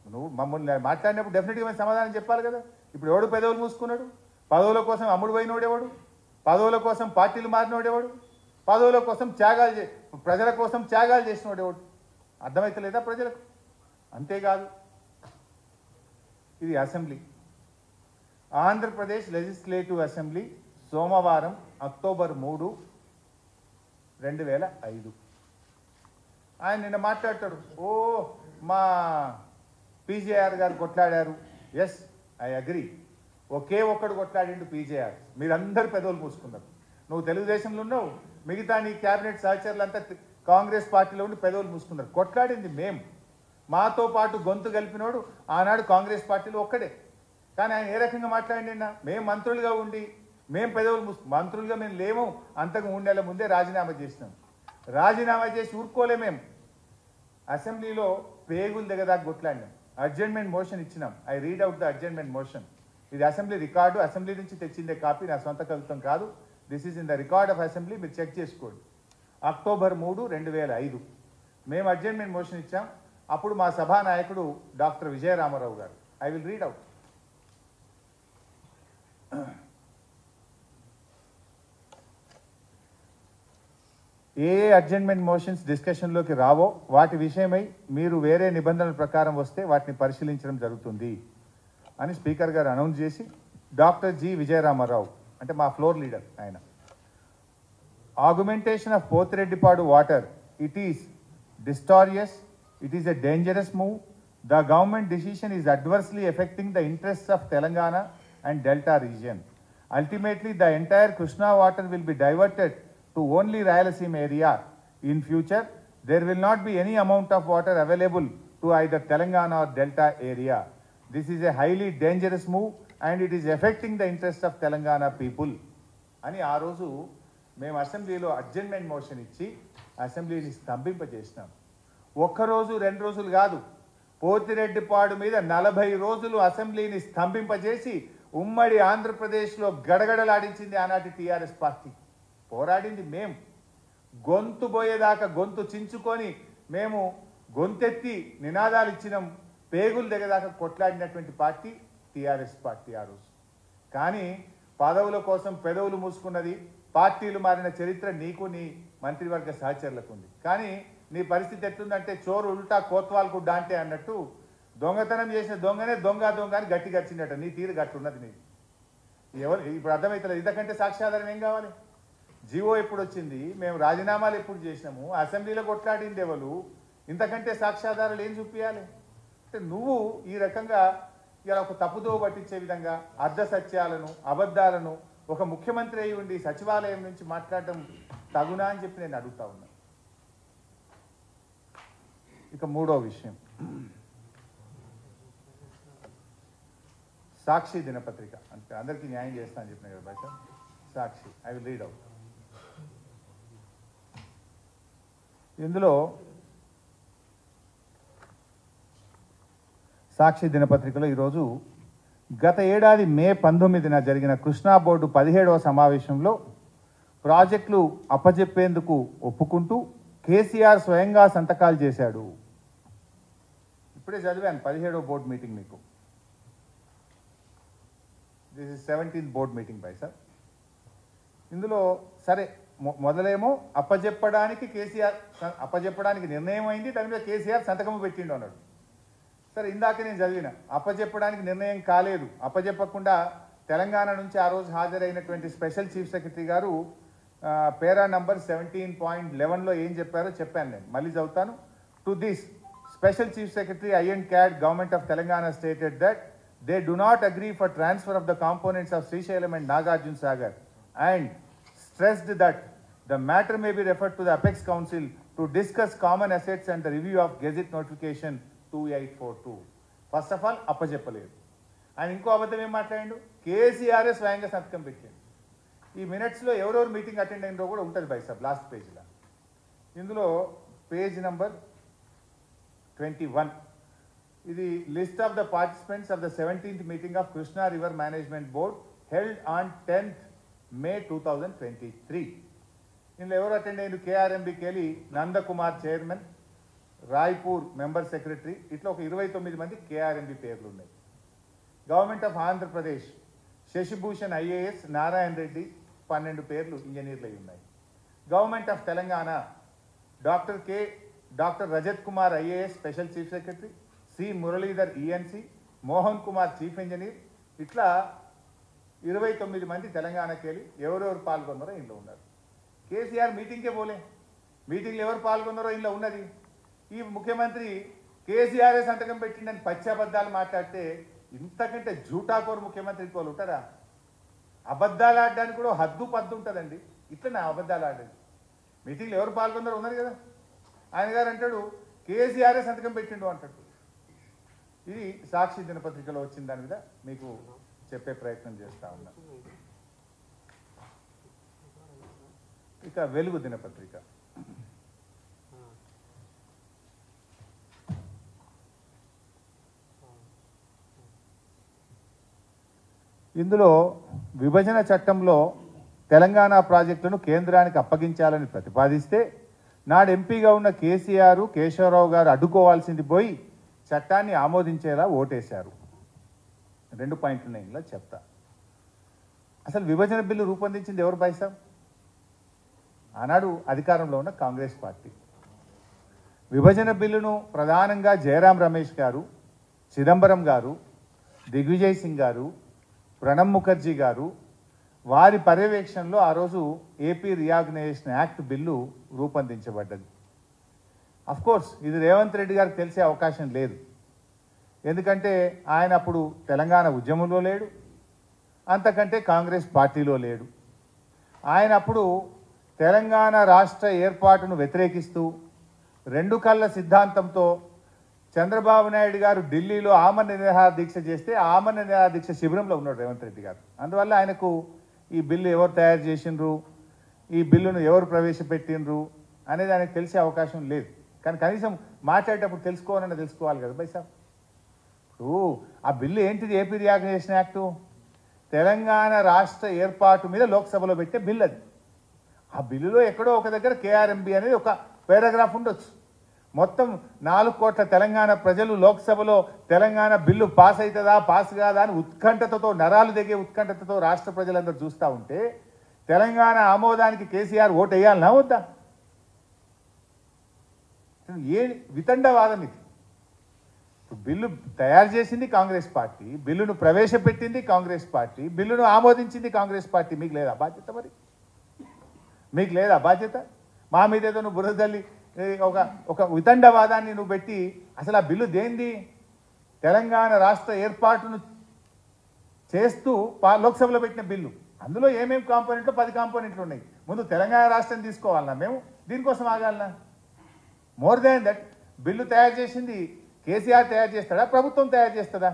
నువ్వు మమ్మల్ని మాట్లాడినప్పుడు డెఫినెట్గా మేము సమాధానం చెప్పాలి కదా. ఇప్పుడు ఎవడు పెదవులు మూసుకున్నాడు? పదవుల కోసం అమ్ముడు పోయినోడేవాడు? పదవుల కోసం పార్టీలు మారినోడేవాడు? పదవుల కోసం ప్రజల కోసం త్యాగాలు చేసినోడేవాడు? అర్థమవుతలేదా ప్రజలకు? అంతేకాదు, ఇది అసెంబ్లీ, ఆంధ్రప్రదేశ్ లెజిస్లేటివ్ అసెంబ్లీ సోమవారం అక్టోబర్ 3, 2005. ఆయన నిన్న మాట్లాడతాడు, ఓ మా పీజేఆర్ గారు కొట్లాడారు. Yes, I agree. ఒకే ఒక్కడు కొట్లాడిండు పీజేఆర్. మీరందరూ పెదవులు మూసుకున్నారు. నువ్వు తెలుగుదేశంలో ఉన్నావు, మిగతా నీ క్యాబినెట్ సహచరులంతా కాంగ్రెస్ పార్టీలో ఉండి పెదవులు మూసుకున్నారు. కొట్లాడింది మేము. మాతో పాటు గొంతు కలిపినోడు ఆనాడు కాంగ్రెస్ పార్టీలో ఒక్కడే. కానీ ఆయన ఏ రకంగా మాట్లాడినా మేము మంత్రులుగా ఉండి మేము పెదవులు మంత్రులుగా మేము లేము. అంతకు 3 నెలల ముందే రాజీనామా చేసినాం. రాజీనామా చేసి ఊరుకోలే మేము. అసెంబ్లీలో పేగులు దగ్గరదాకా కొట్లాడినాం. అడ్జర్న్మెంట్ మోషన్ ఇచ్చినాం. I read out the adjournment motion. ఇది అసెంబ్లీ రికార్డు, అసెంబ్లీ నుంచి తెచ్చిందే కాపీ, నా సొంత కవిత్వం కాదు. This is in the record of assembly, మీరు చెక్ చేసుకోండి. అక్టోబర్ 3, 2005 మేము అడ్జర్న్మెంట్ మోషన్ ఇచ్చాం. అప్పుడు మా సభానాయకుడు డాక్టర్ విజయరామారావు గారు, ఐ విల్ రీడ్ అవుట్. ఏ అడ్జర్న్మెంట్ మోషన్స్ డిస్కషన్లోకి రావో వాటి విషయమై మీరు వేరే నిబంధనల ప్రకారం వస్తే వాటిని పరిశీలించడం జరుగుతుంది అని స్పీకర్ గారు అనౌన్స్ చేసి, డాక్టర్ జి విజయరామారావు అంటే మా ఫ్లోర్ లీడర్ ఆయన, augmentation of Pothireddypadu water, it is disastrous, it is a dangerous move. The government decision is adversely affecting the interests of Telangana and Delta region. Ultimately, the entire Krishna water will be diverted to only Rayalaseema area. In future, there will not be any amount of water available to either Telangana or Delta area. This is a highly dangerous move and it is affecting the interests of Telangana people. అని ఆ రోజు మేము అసెంబ్లీలో అడ్జర్న్మెంట్ మోషన్ ఇచ్చి అసెంబ్లీని స్తంభింపజేసినాం. ఒక్కరోజు 2 రోజులు కాదు, పోతిరెడ్డిపాడు మీద 40 రోజులు అసెంబ్లీని స్తంభింపజేసి ఉమ్మడి ఆంధ్రప్రదేశ్లో గడగడలాడించింది ఆనాటి టీఆర్ఎస్ పార్టీ. పోరాడింది మేము, గొంతు పోయేదాకా గొంతు చించుకొని మేము గొంతెత్తి నినాదాలు ఇచ్చినాం, పేగులు దిగదాకా కొట్లాడినటువంటి పార్టీ టీఆర్ఎస్ పార్టీ ఆ రోజు. కానీ పదవుల కోసం పెదవులు మూసుకున్నది, పార్టీలు మారిన చరిత్ర నీకు నీ మంత్రివర్గ సహచరులకు ఉంది. కానీ నీ పరిస్థితి ఎట్లుందంటే చోరు ఉల్టా కోత్వాల్కు డాంటే అన్నట్టు దొంగతనం చేసిన దొంగనే దొంగ దొంగ అని గట్టి గడిచినట్టు నీ తీరు గట్టి ఉన్నది నీది. ఎవరు ఇప్పుడు అర్థమవుతలేదు. ఇంతకంటే సాక్ష్యాధారం ఏం కావాలి? జీవో ఎప్పుడు వచ్చింది, మేము రాజీనామాలు ఎప్పుడు చేసినాము, అసెంబ్లీలో కొట్లాడింది ఎవరు, ఇంతకంటే సాక్ష్యాధారాలు ఏం చూపించాలి? అంటే నువ్వు ఈ రకంగా ఇలా ఒక తప్పుదో పట్టించే విధంగా అర్ధ సత్యాలను అబద్ధాలను ఒక ముఖ్యమంత్రి అయి ఉండి సచివాలయం నుంచి మాట్లాడటం తగునా అని చెప్పి నేను అడుగుతా ఉన్నా. ఇక మూడో విషయం, సాక్షి దినపత్రిక. అంటే అందరికీ న్యాయం చేస్తా అని చెప్పిన కదా భాష. సాక్షి, ఐ విల్ రీడ్ అవుట్. ఇందులో సాక్షి దినపత్రికలో ఈరోజు గత ఏడాది మే 19న జరిగిన కృష్ణా బోర్డు 17వ సమావేశంలో ప్రాజెక్టులు అప్పజెప్పేందుకు ఒప్పుకుంటూ కేసీఆర్ స్వయంగా సంతకాలు చేశాడు. ఇప్పుడే చదివాను 17వ బోర్డు మీటింగ్ మీకు. This is 17th board meeting by sir. ఇందులో సరే మొదలేమో అప్పజెప్పడానికి నిర్ణయం అయింది, దాని మీద కేసీఆర్ సంతకం పెట్టిండు అన్నాడు. సరే ఇందాక నేను చదివిన అప్పజెప్పడానికి నిర్ణయం కాలేదు, అప్పజెప్పకుండా తెలంగాణ నుంచి ఆ రోజు హాజరైనటువంటి స్పెషల్ చీఫ్ సెక్రటరీ గారు పేరా నంబర్ 17.11లో ఏం చెప్పారో చెప్పాను నేను, మళ్ళీ చదువుతాను. To this special chief secretary I and CAD government of Telangana stated that they do not agree for transfer of the components of Srisailam and Nagarjuna Sagar and stressed that the matter may be referred to the Apex Council to discuss common assets and the review of Gazette Notification 2842. First of all, అప్పచెప్పలేదు. ఆయన ఇంకో అబద్ధం ఏం మాట్లాడిండు, కేసీఆర్ స్వయంగా సంతకం పెట్టాడు. ఈ మినిట్స్లో ఎవరెవరు మీటింగ్ అటెండ్ అయినో కూడా ఉంటుంది బై సార్ లాస్ట్ పేజ్లో. ఇందులో పేజ్ నంబర్ 21 ఇది list of the participants of the 17th meeting of Krishna river management board held on 10th May 2023. ఇందులో ఎవరు అటెండ్ అయ్యారు? కేఆర్ఎంబికి వెళ్ళి Nandakumar chairman, Raipur member secretary, ఇట్లా ఒక 29 మంది కేఆర్ఎంబి పేర్లు ఉన్నాయి. Government of Andhra Pradesh Shashibhushan IAS, Narayana Reddy 12 పేర్లు ఇంజనీర్లు అయి ఉన్నాయి. Government of Telangana doctor Rajat Kumar IAS special chief secretary, C Muralidhar ENC, Mohan Kumar chief engineer, ఇట్లా 29 మంది తెలంగాణకి వెళ్ళి ఎవరెవరు పాల్గొన్నారో ఇంట్లో ఉన్నారు. కేసీఆర్ మీటింగ్కే పోలే, మీటింగ్లో ఎవరు పాల్గొన్నారో ఇంట్లో ఉన్నది. ఈ ముఖ్యమంత్రి కేసీఆర్ సంతకం పెట్టిండని పచ్చబద్దాలు మాట్లాడితే ఇంతకంటే జూటాకోరు ముఖ్యమంత్రి ఇంకోళ్ళు ఉంటారా? అబద్ధాలు ఆడడానికి కూడా హద్దు పద్దు ఉంటుందండి. ఇట్లా అబద్ధాలు ఆడండి. మీటింగ్లో ఎవరు పాల్గొన్నారో ఉన్నారు కదా. ఆయన గారు అంటాడు కేసీఆర్ సంతకం పెట్టిండు అంటాడు. ఇది సాక్షి దినపత్రికలో వచ్చిన దాని మీద మీకు చెప్పే ప్రయత్నం చేస్తా ఉన్నా. ఇక వెలుగు దినపత్రిక. ఇందులో విభజన చట్టంలో తెలంగాణ ప్రాజెక్టులను కేంద్రానికి అప్పగించాలని ప్రతిపాదిస్తే నాడు ఎంపీగా ఉన్న కేసీఆర్, కేశవరావు గారు అడ్డుకోవాల్సింది పోయి చట్టాన్ని ఆమోదించేలా ఓటేశారు. 2 పాయింట్లు ఉన్నాయి ఇందులో చెప్తా. అసలు విభజన బిల్లు రూపొందించింది ఎవరు పైసా? ఆనాడు అధికారంలో ఉన్న కాంగ్రెస్ పార్టీ. విభజన బిల్లును ప్రధానంగా జయరాం రమేష్ గారు, చిదంబరం గారు, దిగ్విజయ్ సింగ్ గారు, ప్రణబ్ ముఖర్జీ గారు వారి పర్యవేక్షణలో ఆ రోజు ఏపీ రీఆర్గనైజేషన్ యాక్ట్ బిల్లు రూపొందించబడ్డది. అఫ్కోర్స్ ఇది రేవంత్ రెడ్డి గారికి తెలిసే అవకాశం లేదు. ఎందుకంటే ఆయన అప్పుడు తెలంగాణ ఉద్యమంలో లేడు, అంతకంటే కాంగ్రెస్ పార్టీలో లేడు. ఆయన అప్పుడు తెలంగాణ రాష్ట్ర ఏర్పాటును వ్యతిరేకిస్తూ 2 కళ్ళ సిద్ధాంతంతో చంద్రబాబు నాయుడు గారు ఢిల్లీలో ఆమరణ నిరాహార దీక్ష చేస్తే ఆమరణ నిరాహార దీక్ష శిబిరంలో ఉన్నాడు రేవంత్ రెడ్డి గారు. అందువల్ల ఆయనకు ఈ బిల్లు ఎవరు తయారు చేసిండ్రు, ఈ బిల్లును ఎవరు ప్రవేశపెట్టిండ్రు అనేది ఆయనకు తెలిసే అవకాశం లేదు. కానీ కనీసం మాట్లాడేటప్పుడు తెలుసుకోవాలన్నా తెలుసుకోవాలి కదా బై సాబ్. ఇప్పుడు ఆ బిల్లు ఏంటిది? AP reorganisation act. తెలంగాణ రాష్ట్ర ఏర్పాటు మీద లోక్సభలో పెట్టే బిల్ అది. ఆ బిల్లులో ఎక్కడో ఒక దగ్గర కేఆర్ఎంబి అనేది ఒక పారాగ్రాఫ్ ఉండొచ్చు. మొత్తం 4 కోట్ల తెలంగాణ ప్రజలు లోక్సభలో తెలంగాణ బిల్లు పాస్ అవుతుందా పాస్ కాదా అని ఉత్కంఠతతో, నరాలు దిగే ఉత్కంఠతతో రాష్ట్ర ప్రజలందరూ చూస్తూ ఉంటే తెలంగాణ ఆమోదానికి కేసీఆర్ ఓటు వేయాలనా వద్దా? ఏ వితండవాదం ఇది? బిల్లు తయారు చేసింది కాంగ్రెస్ పార్టీ, బిల్లును ప్రవేశపెట్టింది కాంగ్రెస్ పార్టీ, బిల్లును ఆమోదించింది కాంగ్రెస్ పార్టీ. మీకు లేదా బాధ్యత? మరి మీకు లేదా బాధ్యత? మా మీద ఏదో నువ్వు బురద తల్లి ఒక వితండవాదాన్ని నువ్వు పెట్టి, అసలు ఆ బిల్లు దేంది? తెలంగాణ రాష్ట్ర ఏర్పాటును చేస్తూ లోక్సభలో పెట్టిన బిల్లు. అందులో ఏమేమి కాంపోనెంట్లు 10 కాంపోనెంట్లు ఉన్నాయి. ముందు తెలంగాణ రాష్ట్రం తీసుకోవాలన్నా మేము? దీనికోసం ఆగాలనా? మోర్ దాన్ దట్, బిల్లు తయారు చేసింది కేసీఆర్ తయారు చేస్తాడా, ప్రభుత్వం తయారు చేస్తుందా?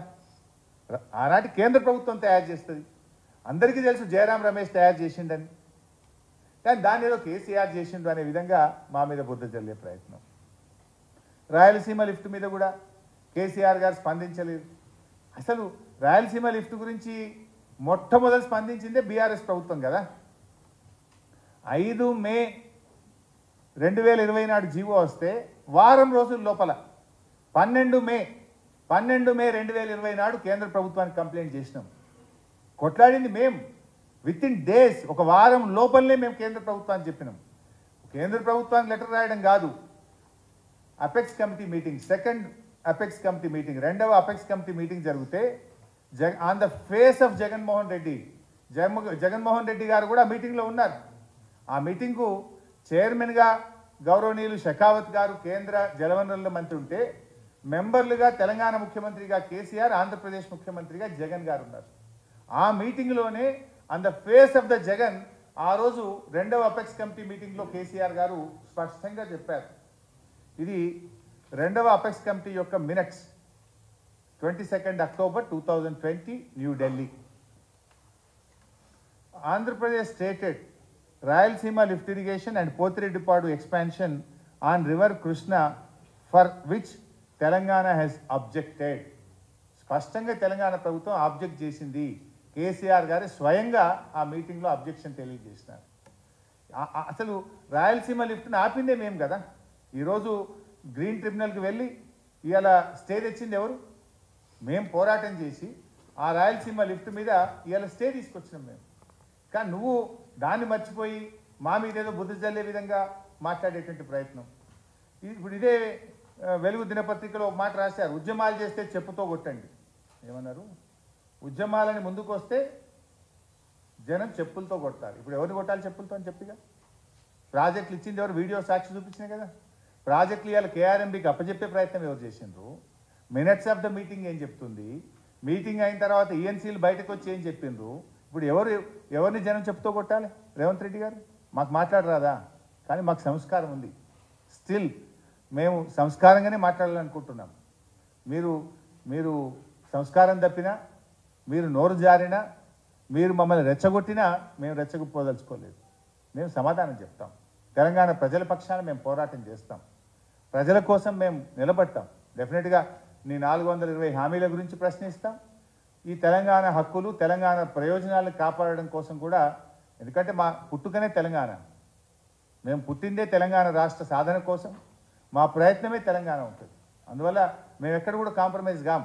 ఆనాటి కేంద్ర ప్రభుత్వం తయారు చేస్తుంది. అందరికీ తెలుసు జయరాం రమేష్ తయారు చేసిండని. కానీ దాన్ని ఏదో కేసీఆర్ చేసిండు అనే విధంగా మా మీద బుద్ధ జల్లే ప్రయత్నం. రాయలసీమ లిఫ్ట్ మీద కూడా కేసీఆర్ గారు స్పందించలేదు. అసలు రాయలసీమ లిఫ్ట్ గురించి మొట్టమొదటి స్పందించిందే బీఆర్ఎస్ ప్రభుత్వం కదా. 5 మే 2020 నాడు జీవో వస్తే వారం రోజుల లోపల 12 మే 2020 నాడు కేంద్ర ప్రభుత్వానికి కంప్లైంట్ చేసినాం. కొట్లాడింది మేము. విత్ ఇన్ డేస్, ఒక వారం లోపలనే మేము కేంద్ర ప్రభుత్వానికి చెప్పినాం. కేంద్ర ప్రభుత్వానికి లెటర్ రాయడం కాదు, apex committee meeting, second apex committee meeting, రెండవ అపెక్స్ కమిటీ మీటింగ్ జరిగితే on the face of Jaganmohan Reddy గారు కూడా మీటింగ్లో ఉన్నారు. ఆ మీటింగ్కు చైర్మన్గా గౌరవనీయులు షెకావత్ గారు కేంద్ర జలవనరుల మంత్రి ఉంటే, మెంబర్లుగా తెలంగాణ ముఖ్యమంత్రిగా కేసీఆర్, ఆంధ్రప్రదేశ్ ముఖ్యమంత్రిగా జగన్ గారు ఉన్నారు. ఆ మీటింగ్లోనే on the face of the Jagan ఆ రోజు రెండవ అపెక్స్ కమిటీ మీటింగ్లో కేసీఆర్ గారు స్పష్టంగా చెప్పారు. ఇది రెండవ అపెక్స్ కమిటీ యొక్క minutes, 22 October 2020, New Delhi. Andhra Pradesh stated Rayalaseema lift irrigation and Pothiredipaadu expansion on river Krishna, for which Telangana has objected. స్పష్టంగా తెలంగాణ ప్రభుత్వం ఆబ్జెక్ట్ చేసింది. కేసీఆర్ గారు స్వయంగా ఆ మీటింగ్లో అబ్జెక్షన్ తెలియజేసినారు. అసలు రాయలసీమ లిఫ్ట్ని ఆపిందే మేము కదా. ఈరోజు గ్రీన్ ట్రిబ్యునల్కి వెళ్ళి ఇవాళ స్టే తెచ్చింది ఎవరు? మేము పోరాటం చేసి ఆ రాయలసీమ లిఫ్ట్ మీద ఇవాళ స్టే తీసుకొచ్చినాం మేము. కానీ నువ్వు దాన్ని మర్చిపోయి మా మీద ఏదో బుద్ధి జల్లే విధంగా మాట్లాడేటువంటి ప్రయత్నం. ఇప్పుడు ఇదే వెలుగు దినపత్రికలో ఒక మాట రాశారు, ఉద్యమాలు చేస్తే చెప్పుతో కొట్టండి. ఏమన్నారు? ఉద్యమాలని ముందుకు వస్తే జనం చెప్పులతో కొడతారు. ఇప్పుడు ఎవరిని కొట్టాలి చెప్పులతో అని చెప్పిగా? ప్రాజెక్టులు ఇచ్చింది ఎవరు? వీడియో సాక్షి చూపించినాయి కదా. ప్రాజెక్టులు ఇవాళ కేఆర్ఎంబీకి అప్పచెప్పే ప్రయత్నం ఎవరు చేసిండ్రు? మినిట్స్ ఆఫ్ ద మీటింగ్ ఏం చెప్తుంది? మీటింగ్ అయిన తర్వాత ఈఎన్సీలు బయటకు వచ్చి ఏం చెప్పిండ్రు? ఇప్పుడు ఎవరిని జనం చెప్తూ కొట్టాలి? రేవంత్ రెడ్డి గారు మాకు మాట్లాడరాదా? కానీ మాకు సంస్కారం ఉంది. స్టిల్ మేము సంస్కారంగానే మాట్లాడాలనుకుంటున్నాం. మీరు సంస్కారం తప్పినా, మీరు నోరు జారినా, మీరు మమ్మల్ని రెచ్చగొట్టినా మేము రెచ్చగొప్పదలుచుకోలేదు. మేము సమాధానం చెప్తాం. తెలంగాణ ప్రజల పక్షాన మేము పోరాటం చేస్తాం. ప్రజల కోసం మేము నిలబడతాం. డెఫినెట్గా నీ 420 హామీల గురించి ప్రశ్నిస్తాం. ఈ తెలంగాణ హక్కులు, తెలంగాణ ప్రయోజనాలను కాపాడడం కోసం కూడా, ఎందుకంటే మా పుట్టుకనే తెలంగాణ, మేము పుట్టిందే తెలంగాణ రాష్ట్ర సాధన కోసం, మా ప్రయత్నమే తెలంగాణ ఉంటుంది. అందువల్ల మేము ఎక్కడ కూడా కాంప్రమైజ్ కాం.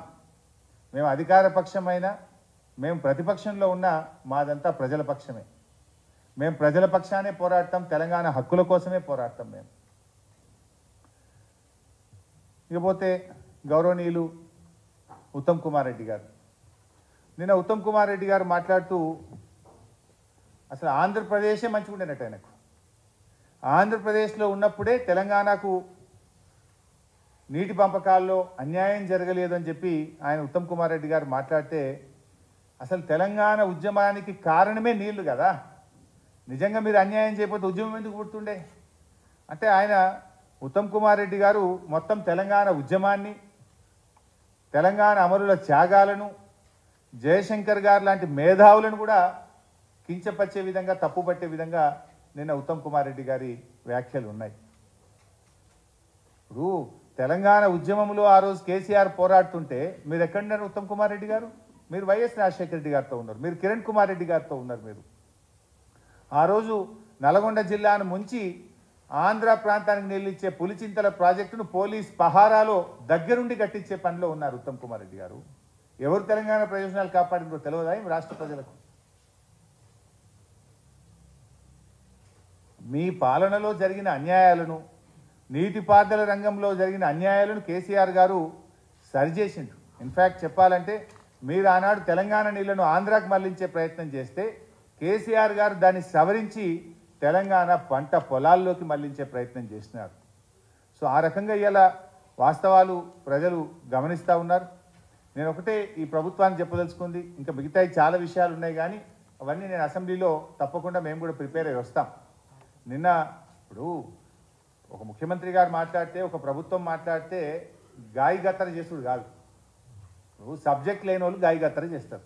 మేము అధికార పక్షమైనా, మేము ప్రతిపక్షంలో ఉన్నా మాదంతా ప్రజల పక్షమే. మేము ప్రజల పక్షానే పోరాడతాం, తెలంగాణ హక్కుల కోసమే పోరాడతాం మేము. ఇకపోతే గౌరవనీయులు ఉత్తమ్ కుమార్ రెడ్డి గారు, నిన్న ఉత్తమ్ కుమార్ రెడ్డి గారు మాట్లాడుతూ అసలు ఆంధ్రప్రదేశే మంచిగా ఉండేనట్టు ఆయనకు. ఆంధ్రప్రదేశ్లో ఉన్నప్పుడే తెలంగాణకు నీటి పంపకాల్లో అన్యాయం జరగలేదు అని చెప్పి ఆయన ఉత్తమ్ కుమార్ రెడ్డి గారు మాట్లాడితే, అసలు తెలంగాణ ఉద్యమానికి కారణమే నీళ్లు కదా. నిజంగా మీరు అన్యాయం చేయకపోతే ఉద్యమం ఎందుకు పుడుతుండే? అంటే ఆయన ఉత్తమ్ కుమార్ రెడ్డి గారు మొత్తం తెలంగాణ ఉద్యమాన్ని, తెలంగాణ అమరుల త్యాగాలను, జయశంకర్ గారు లాంటి మేధావులను కూడా కించపరిచే విధంగా, తప్పుపట్టే విధంగా నిన్న ఉత్తమ్ కుమార్ రెడ్డి గారి వ్యాఖ్యలు ఉన్నాయి. ఇప్పుడు తెలంగాణ ఉద్యమంలో ఆ రోజు కేసీఆర్ పోరాడుతుంటే మీరు ఎక్కడున్నారు ఉత్తమ్ కుమార్ రెడ్డి గారు? మీరు వైఎస్ రాజశేఖర రెడ్డి గారితో ఉన్నారు, మీరు కిరణ్ కుమార్ రెడ్డి గారితో ఉన్నారు. మీరు ఆ రోజు నల్గొండ జిల్లాను ముంచి ఆంధ్ర ప్రాంతానికి నిలిచే పులిచింతల ప్రాజెక్టును పోలీస్ పహారాలో దగ్గరుండి కట్టించే పనిలో ఉన్నారు ఉత్తమ్ కుమార్ రెడ్డి గారు. ఎవరు తెలంగాణ ప్రయోజనాలు కాపాడిందో తెలియదా ఈ రాష్ట్ర ప్రజలకు? మీ పాలనలో జరిగిన అన్యాయాలను, నీటిపారుదల రంగంలో జరిగిన అన్యాయాలను కేసీఆర్ గారు సరిచేసిండ్రు. ఇన్ఫ్యాక్ట్ చెప్పాలంటే మీరు ఆనాడు తెలంగాణ నీళ్లను ఆంధ్రాకు మళ్లించే ప్రయత్నం చేస్తే కేసీఆర్ గారు దాన్ని సవరించి తెలంగాణ పంట పొలాల్లోకి మళ్లించే ప్రయత్నం చేసినారు. సో ఆ రకంగా ఇలా వాస్తవాలు ప్రజలు గమనిస్తూ ఉన్నారు. నేను ఒకటే ఈ ప్రభుత్వానికి చెప్పదలుచుకుంది, ఇంకా మిగతా చాలా విషయాలు ఉన్నాయి కానీ అవన్నీ నేను అసెంబ్లీలో తప్పకుండా మేము కూడా ప్రిపేర్ అయ్యి వస్తాం. నిన్న ఇప్పుడు ఒక ముఖ్యమంత్రి గారు మాట్లాడితే, ఒక ప్రభుత్వం మాట్లాడితే గాయగత్తర చేసుడు కాదు. ఇప్పుడు సబ్జెక్ట్ లేని వాళ్ళు గాయగత్తర చేస్తారు,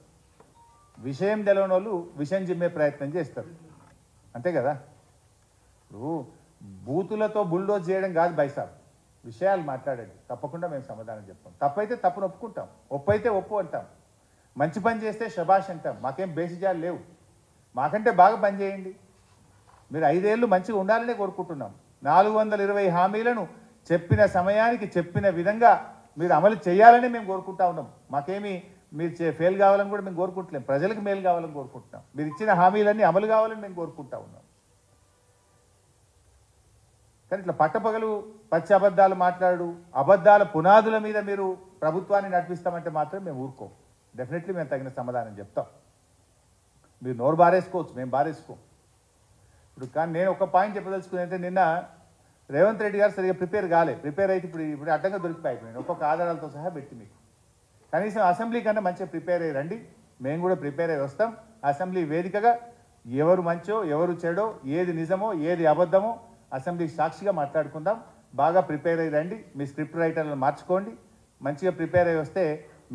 విషయం తెలియని వాళ్ళు విషయం జిమ్మే ప్రయత్నం చేస్తారు, అంతే కదా. ఇప్పుడు బూతులతో బుల్డోజ్ చేయడం కాదు బైసాబ్, విషయాలు మాట్లాడండి, తప్పకుండా మేము సమాధానం చెప్తాం. తప్పైతే తప్పును ఒప్పుకుంటాం, ఒప్పు అయితే ఒప్పు అంటాం, మంచి పని చేస్తే శబాష్ అంటాం. మాకేం బేసిజాలు లేవు, మాకంటే బాగా పని చేయండి. మీరు 5 ఏళ్ళు మంచిగా ఉండాలనే కోరుకుంటున్నాం. 420 హామీలను చెప్పిన సమయానికి చెప్పిన విధంగా మీరు అమలు చేయాలని మేము కోరుకుంటా ఉన్నాం. మాకేమి మీరు ఫెయిల్ కావాలని కూడా మేము కోరుకుంటలేం, ప్రజలకు మేలు కావాలని కోరుకుంటున్నాం. మీరు ఇచ్చిన హామీలన్నీ అమలు కావాలని మేము కోరుకుంటా ఉన్నాం. కానీ ఇట్లా పట్టపగలు పచ్చి అబద్ధాలు మాట్లాడు, అబద్ధాల పునాదుల మీద మీరు ప్రభుత్వాన్ని నడిపిస్తామంటే మాత్రం మేము ఊరుకోం. డెఫినెట్లీ మేము తగిన సమాధానం చెప్తాం. మీరు నోరు బారేసుకోవచ్చు, మేము బారేసుకోం. ఇప్పుడు కానీ నేను ఒక పాయింట్ చెప్పదలుచుకుని అంటే, నిన్న రేవంత్ రెడ్డి గారు సరిగ్గా ప్రిపేర్ కాలే. ప్రిపేర్ అయితే ఇప్పుడు అడ్డంగా దొరికిపోయి నేను ఒక్కొక్క ఆధారాలతో సహా పెట్టి మీకు కనీసం అసెంబ్లీ కన్నా మంచిగా ప్రిపేర్ అయ్యి రండి. మేము కూడా ప్రిపేర్ అయ్యి వస్తాం. అసెంబ్లీ వేదికగా ఎవరు మంచో ఎవరు చెడో, ఏది నిజమో ఏది అబద్ధమో అసెంబ్లీ సాక్షిగా మాట్లాడుకుందాం. బాగా ప్రిపేర్ అయ్యి రండి, మీ స్క్రిప్ట్ రైటర్లను మార్చుకోండి. మంచిగా ప్రిపేర్ అయ్యి వస్తే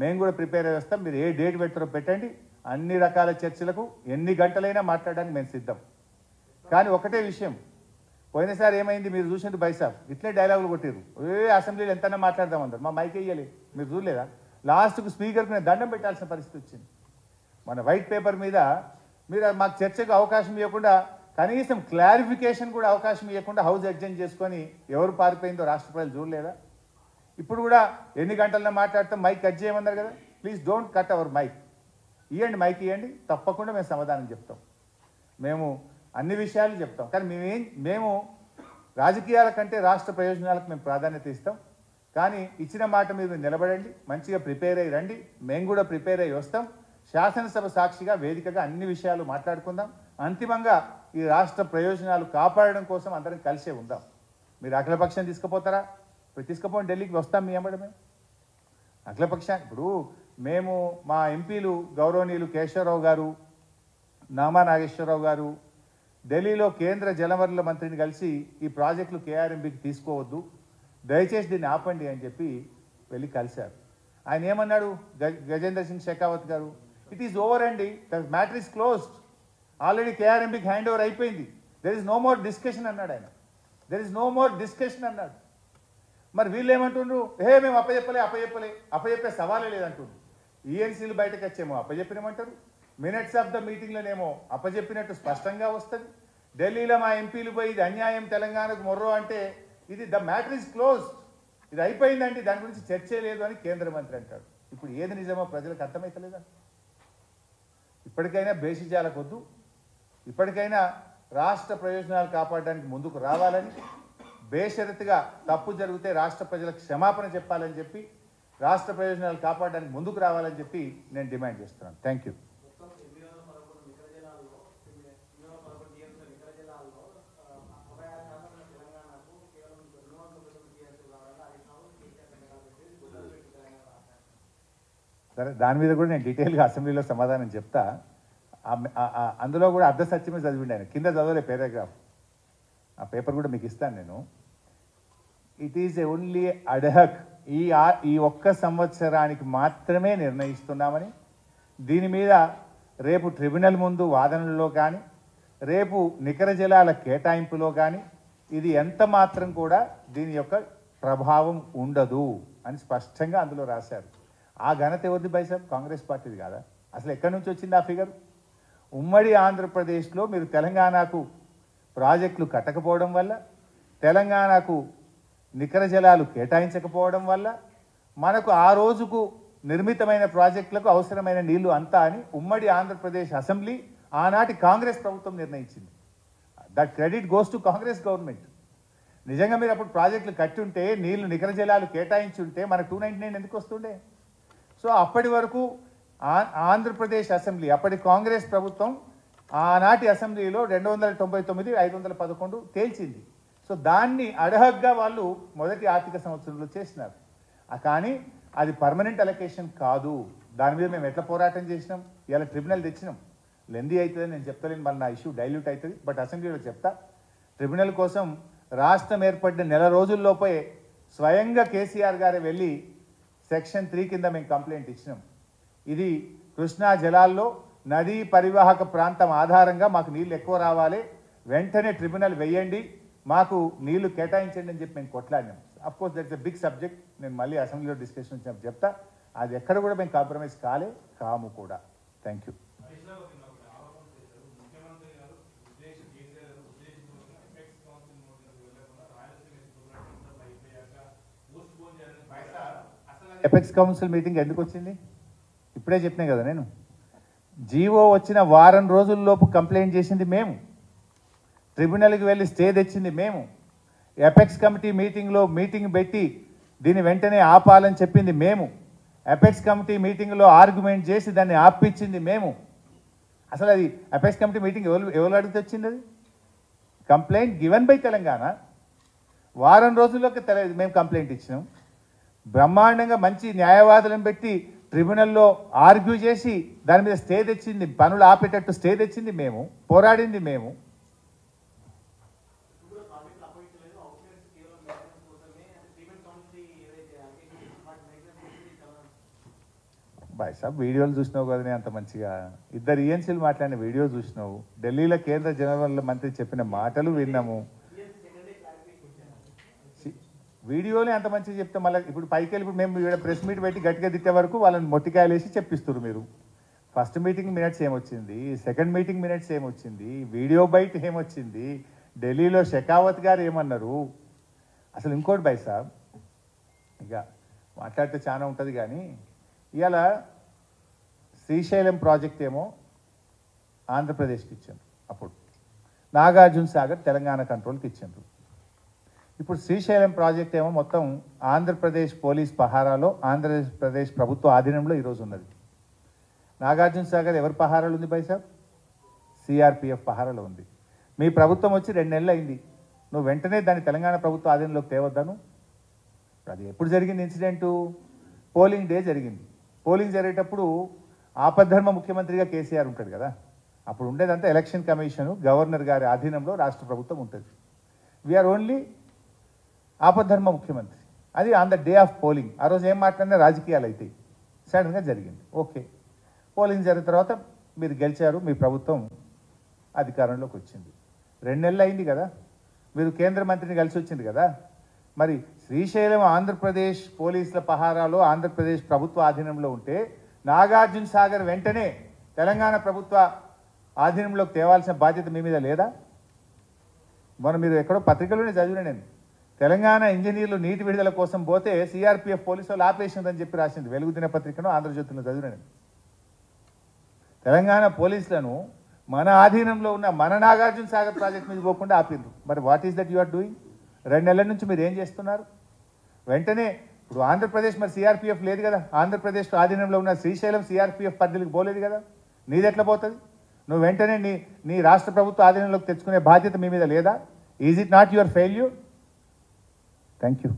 మేము కూడా ప్రిపేర్ అయ్యి వస్తాం. మీరు ఏ డేట్ పెడతారో పెట్టండి. అన్ని రకాల చర్చలకు ఎన్ని గంటలైనా మాట్లాడడానికి మేము సిద్ధం. కానీ ఒకటే విషయం, పోయినసారి ఏమైంది మీరు చూసింది బైసాబ్, ఇట్లే డైలాగులు కొట్టారు. అసెంబ్లీలో ఎంతైనా మాట్లాడదామన్నారు, మా మైక్ వేయాలి, మీరు చూడలేదా? లాస్ట్కు స్పీకర్కి నేను దండం పెట్టాల్సిన పరిస్థితి వచ్చింది. మన వైట్ పేపర్ మీద మీరు మాకు చర్చకు అవకాశం ఇవ్వకుండా, కనీసం క్లారిఫికేషన్ కూడా అవకాశం ఇవ్వకుండా హౌస్ అడ్జెంట్ చేసుకొని ఎవరు పారిపోయిందో రాష్ట్ర ప్రజలు చూడలేదా? ఇప్పుడు కూడా ఎన్ని గంటల్లో మాట్లాడతాం, మైక్ కట్ చేయమన్నారు కదా. Please don't cut our mike, ఇవ్వండి, మైక్ ఇవ్వండి, తప్పకుండా మేము సమాధానం చెప్తాం. మేము అన్ని విషయాలు చెప్తాం. కానీ మేము రాజకీయాల కంటే రాష్ట్ర ప్రయోజనాలకు మేము ప్రాధాన్యత ఇస్తాం. కానీ ఇచ్చిన మాట మీరు నిలబడండి, మంచిగా ప్రిపేర్ అయ్యి రండి, మేము కూడా ప్రిపేర్ అయ్యి వస్తాం. శాసనసభ సాక్షిగా వేదికగా అన్ని విషయాలు మాట్లాడుకుందాం. అంతిమంగా ఈ రాష్ట్ర ప్రయోజనాలు కాపాడడం కోసం అందరం కలిసే ఉందాం. మీరు అఖిలపక్షం తీసుకుపోతారా? ఇప్పుడు తీసుకుపోయి ఢిల్లీకి వస్తాం మీ వెంబడి. మేము అఖిలపక్షాన్ని ఇప్పుడు మేము మా ఎంపీలు గౌరవనీయులు కేశవరావు గారు, నామా నాగేశ్వరరావు గారు ఢిల్లీలో కేంద్ర జలవనరుల మంత్రిని కలిసి ఈ ప్రాజెక్టులు కేఆర్ఎంబీకి తీసుకోవద్దు, దయచేసి దీన్ని ఆపండి అని చెప్పి వెళ్ళి కలిశారు. ఆయన ఏమన్నాడు గజేంద్ర సింగ్ షెకావత్ గారు? ఇట్ ఈస్ ఓవర్ అండి, the matter is closed, already కేఆర్ఎంబీకి హ్యాండ్ ఓవర్ అయిపోయింది, there is no more discussion అన్నాడు ఆయన. There is no more discussion అన్నాడు. మరి వీళ్ళు ఏమంటుండ్రు? మేము అప్పచెప్పే సవాలే లేదంటుండ్రు. ఈఎన్సీలు బయటకు వచ్చేమో అప్పచెప్పినమంటారు, మినిట్స్ ఆఫ్ ద మీటింగ్లోనేమో అప్పచెప్పినట్టు స్పష్టంగా వస్తుంది. ఢిల్లీలో మా ఎంపీలు పోయి ఇది అన్యాయం తెలంగాణకు మొర్రో అంటే ఇది ద మ్యాటర్ ఈజ్ క్లోజ్డ్, ఇది అయిపోయిందండి, దాని గురించి చర్చే లేదు అని కేంద్ర మంత్రి అంటాడు. ఇప్పుడు ఏది నిజమో ప్రజలకు అర్థమవుతలేదా? ఇప్పటికైనా బేసిజాలకు వద్దు, ఇప్పటికైనా రాష్ట్ర ప్రయోజనాలు కాపాడడానికి ముందుకు రావాలని, బేషరతుగా తప్పు జరిగితే రాష్ట్ర ప్రజలకు క్షమాపణ చెప్పాలని చెప్పి, రాష్ట్ర ప్రయోజనాలు కాపాడడానికి ముందుకు రావాలని చెప్పి నేను డిమాండ్ చేస్తున్నాను. Thank you. సరే, దాని మీద కూడా నేను డీటెయిల్గా అసెంబ్లీలో సమాధానం చెప్తా. అందులో కూడా అర్ధ సత్యమే చదివిండి ఆయన, కింద చదవలే పారాగ్రాఫ్. ఆ పేపర్ కూడా మీకు ఇస్తాను నేను. ఇట్ ఈజ్ ఓన్లీ అడ్హక్, ఈ ఒక్క సంవత్సరానికి మాత్రమే నిర్ణయిస్తున్నామని, దీని మీద రేపు ట్రిబ్యునల్ ముందు వాదనల్లో కానీ, రేపు నికర జలాల కేటాయింపులో కానీ ఇది ఎంత మాత్రం కూడా దీని యొక్క ప్రభావం ఉండదు అని స్పష్టంగా అందులో రాశారు. ఆ ఘనత ఎవరిది బైసాబ్? కాంగ్రెస్ పార్టీది కాదా? అసలు ఎక్కడి నుంచి వచ్చింది ఆ ఫిగర్? ఉమ్మడి ఆంధ్రప్రదేశ్లో మీరు తెలంగాణకు ప్రాజెక్టులు కట్టకపోవడం వల్ల, తెలంగాణకు నికర జలాలు కేటాయించకపోవడం వల్ల మనకు ఆ రోజుకు నిర్మితమైన ప్రాజెక్టులకు అవసరమైన నీళ్లు అంతా అని ఉమ్మడి ఆంధ్రప్రదేశ్ అసెంబ్లీ ఆనాటి కాంగ్రెస్ ప్రభుత్వం నిర్ణయించింది. That credit goes to Congress government. నిజంగా మీరు అప్పుడు ప్రాజెక్టులు కట్టి ఉంటే, నీళ్లు నికర జలాలు కేటాయించి ఉంటే మనకు 299 ఎందుకు వస్తుండే? సో అప్పటి వరకు ఆంధ్రప్రదేశ్ అసెంబ్లీ, అప్పటి కాంగ్రెస్ ప్రభుత్వం ఆనాటి అసెంబ్లీలో 299, 511 తేల్చింది. సో దాన్ని అడహగ్గా వాళ్ళు మొదటి ఆర్థిక సంవత్సరంలో చేసినారు. కానీ అది పర్మనెంట్ అలొకేషన్ కాదు. దాని మీద మేము ఎట్లా పోరాటం చేసినాం, ఇలా ట్రిబ్యునల్ తెచ్చినాం. లెందీ అవుతుంది, నేను చెప్తలేను, మళ్ళీ నా ఇష్యూ డైల్యూట్ అవుతుంది. బట్ అసెంబ్లీలో చెప్తా. ట్రిబ్యునల్ కోసం రాష్ట్రం ఏర్పడిన నెల రోజుల్లోపే స్వయంగా కేసీఆర్ గారే వెళ్ళి సెక్షన్ 3 కింద మేము కంప్లైంట్ ఇచ్చినాం. ఇది కృష్ణా జలాల్లో నదీ పరివాహక ప్రాంతం ఆధారంగా మాకు నీళ్ళు ఎక్కువ రావాలి, వెంటనే ట్రిబ్యునల్ వేయండి, మాకు నీళ్లు కేటాయించండి అని చెప్పి మేము కొట్లాడినాం. Of course that's a big subject. నేను మళ్ళీ అసెంబ్లీలో డిస్కషన్ వచ్చినప్పుడు చెప్తా. అది ఎక్కడ కూడా మేము కాంప్రమైజ్ కాము కూడా. Thank you. Apex council meeting ఎందుకు వచ్చింది? ఇప్పుడే చెప్పినా కదా నేను. జీవో వచ్చిన వారం రోజుల్లోపు కంప్లైంట్ చేసింది మేము, ట్రిబ్యునల్కి వెళ్ళి స్టే తెచ్చింది మేము, ఎపెక్స్ కమిటీ మీటింగ్ పెట్టి దీన్ని వెంటనే ఆపాలని చెప్పింది మేము, ఎపెక్స్ కమిటీ మీటింగ్లో ఆర్గ్యుమెంట్ చేసి దాన్ని ఆపించింది మేము. అసలు అది ఎపెక్స్ కమిటీ మీటింగ్ ఎవరు అడిగితే వచ్చింది? అది కంప్లైంట్ గివెన్ బై తెలంగాణ. వారం రోజుల్లోకి మేము కంప్లైంట్ ఇచ్చినాం. బ్రహ్మాండంగా మంచి న్యాయవాదులను పెట్టి ట్రిబ్యునల్లో ఆర్గ్యూ చేసి దాని మీద స్టే తెచ్చింది, పనులు ఆపేటట్టు స్టే తెచ్చింది మేము, పోరాడింది మేము. బాయ్ సాబ్ వీడియోలు చూసినావు కదా, అంత మంచిగా 2 ఈఎన్సీలు మాట్లాడిన వీడియో చూసినావు, ఢిల్లీలో కేంద్ర జనవనరుల మంత్రి చెప్పిన మాటలు విన్నాము. వీడియోలే అంత మంచిగా చెప్తే మళ్ళీ ఇప్పుడు పైకి వెళ్ళి ఇప్పుడు మేము ఇక్కడ ప్రెస్ మీట్ పెట్టి గట్టిగా తిట్టే వరకు వాళ్ళని మొట్టికాయలు వేసి చెప్పిస్తారు మీరు. ఫస్ట్ మీటింగ్ మినిట్స్ ఏమొచ్చింది, సెకండ్ మీటింగ్ మినిట్స్ ఏమొచ్చింది, వీడియో బైట్ ఏమొచ్చింది, ఢిల్లీలో షెకావత్ గారు ఏమన్నారు? అసలు ఇంకోటి బాయ్ సాబ్, ఇక మాట్లాడితే చాలా ఉంటుంది కానీ ఇవాళ శ్రీశైలం ప్రాజెక్ట్ ఏమో ఆంధ్రప్రదేశ్కి ఇచ్చారు, అప్పుడు నాగార్జున సాగర్ తెలంగాణ కంట్రోల్కి ఇచ్చారు. ఇప్పుడు శ్రీశైలం ప్రాజెక్ట్ ఏమో మొత్తం ఆంధ్రప్రదేశ్ పోలీస్ పహారాలో, ఆంధ్రప్రదేశ్ ప్రభుత్వ ఆధీనంలో ఈరోజు ఉన్నది. నాగార్జున సాగర్ ఎవరి పహారాలు ఉంది బాయ్ సాబ్? సిఆర్పిఎఫ్ పహారాలో ఉంది. మీ ప్రభుత్వం వచ్చి 2 నెలలు అయింది, నువ్వు వెంటనే దాన్ని తెలంగాణ ప్రభుత్వ ఆధీనంలోకి తేవద్దాను? అది ఎప్పుడు జరిగింది ఇన్సిడెంటు? పోలింగ్ డే జరిగింది. పోలింగ్ జరిగేటప్పుడు ఆపద్ధర్మ ముఖ్యమంత్రిగా కేసీఆర్ ఉంటాడు కదా, అప్పుడు ఉండేదంతా ఎలక్షన్ కమిషను గవర్నర్ గారి ఆధీనంలో రాష్ట్ర ప్రభుత్వం ఉంటుంది. వీఆర్ ఓన్లీ ఆపద్ధర్మ ముఖ్యమంత్రి. అది on the day of polling. ఆ రోజు ఏం మాట్లాడినా రాజకీయాలు అవుతాయి. సడన్గా జరిగింది. ఓకే, పోలింగ్ జరిగిన తర్వాత మీరు గెలిచారు, మీ ప్రభుత్వం అధికారంలోకి వచ్చింది. 2 నెలలు అయింది కదా, మీరు కేంద్ర మంత్రిని కలిసి వచ్చింది కదా. మరి శ్రీశైలం ఆంధ్రప్రదేశ్ పోలీసుల పహారాలో ఆంధ్రప్రదేశ్ ప్రభుత్వ ఆధీనంలో ఉంటే నాగార్జున సాగర్ వెంటనే తెలంగాణ ప్రభుత్వ ఆధీనంలోకి తేవాల్సిన బాధ్యత మీ మీద లేదా? మొన్న మీరు ఎక్కడో పత్రికలోనే చదివిన నేను, తెలంగాణ ఇంజనీర్లు నీటి విడుదల కోసం పోతే సిఆర్పిఎఫ్ పోలీసు వాళ్ళు ఆపేసిందని చెప్పి రాసింది వెలుగు దినపత్రికను, ఆంధ్రజ్యోతిలో చదివిన నేను. తెలంగాణ పోలీసులను మన ఆధీనంలో ఉన్న మన నాగార్జున సాగర్ ప్రాజెక్ట్ మీద పోకుండా ఆపిండ్రు. మరి what is that you are doing? 2 నెలల నుంచి మీరు ఏం చేస్తున్నారు? వెంటనే ఇప్పుడు ఆంధ్రప్రదేశ్ మరి సిఆర్పిఎఫ్ లేదు కదా, ఆంధ్రప్రదేశ్ ఆధీనంలో ఉన్న శ్రీశైలం సిఆర్పిఎఫ్ పరిధికి పోలేదు కదా, నీది ఎట్లా పోతుంది? నువ్వు వెంటనే నీ రాష్ట్ర ప్రభుత్వ ఆధీనంలోకి తెచ్చుకునే బాధ్యత మీ మీద లేదా? Is it not your failure? Thank you.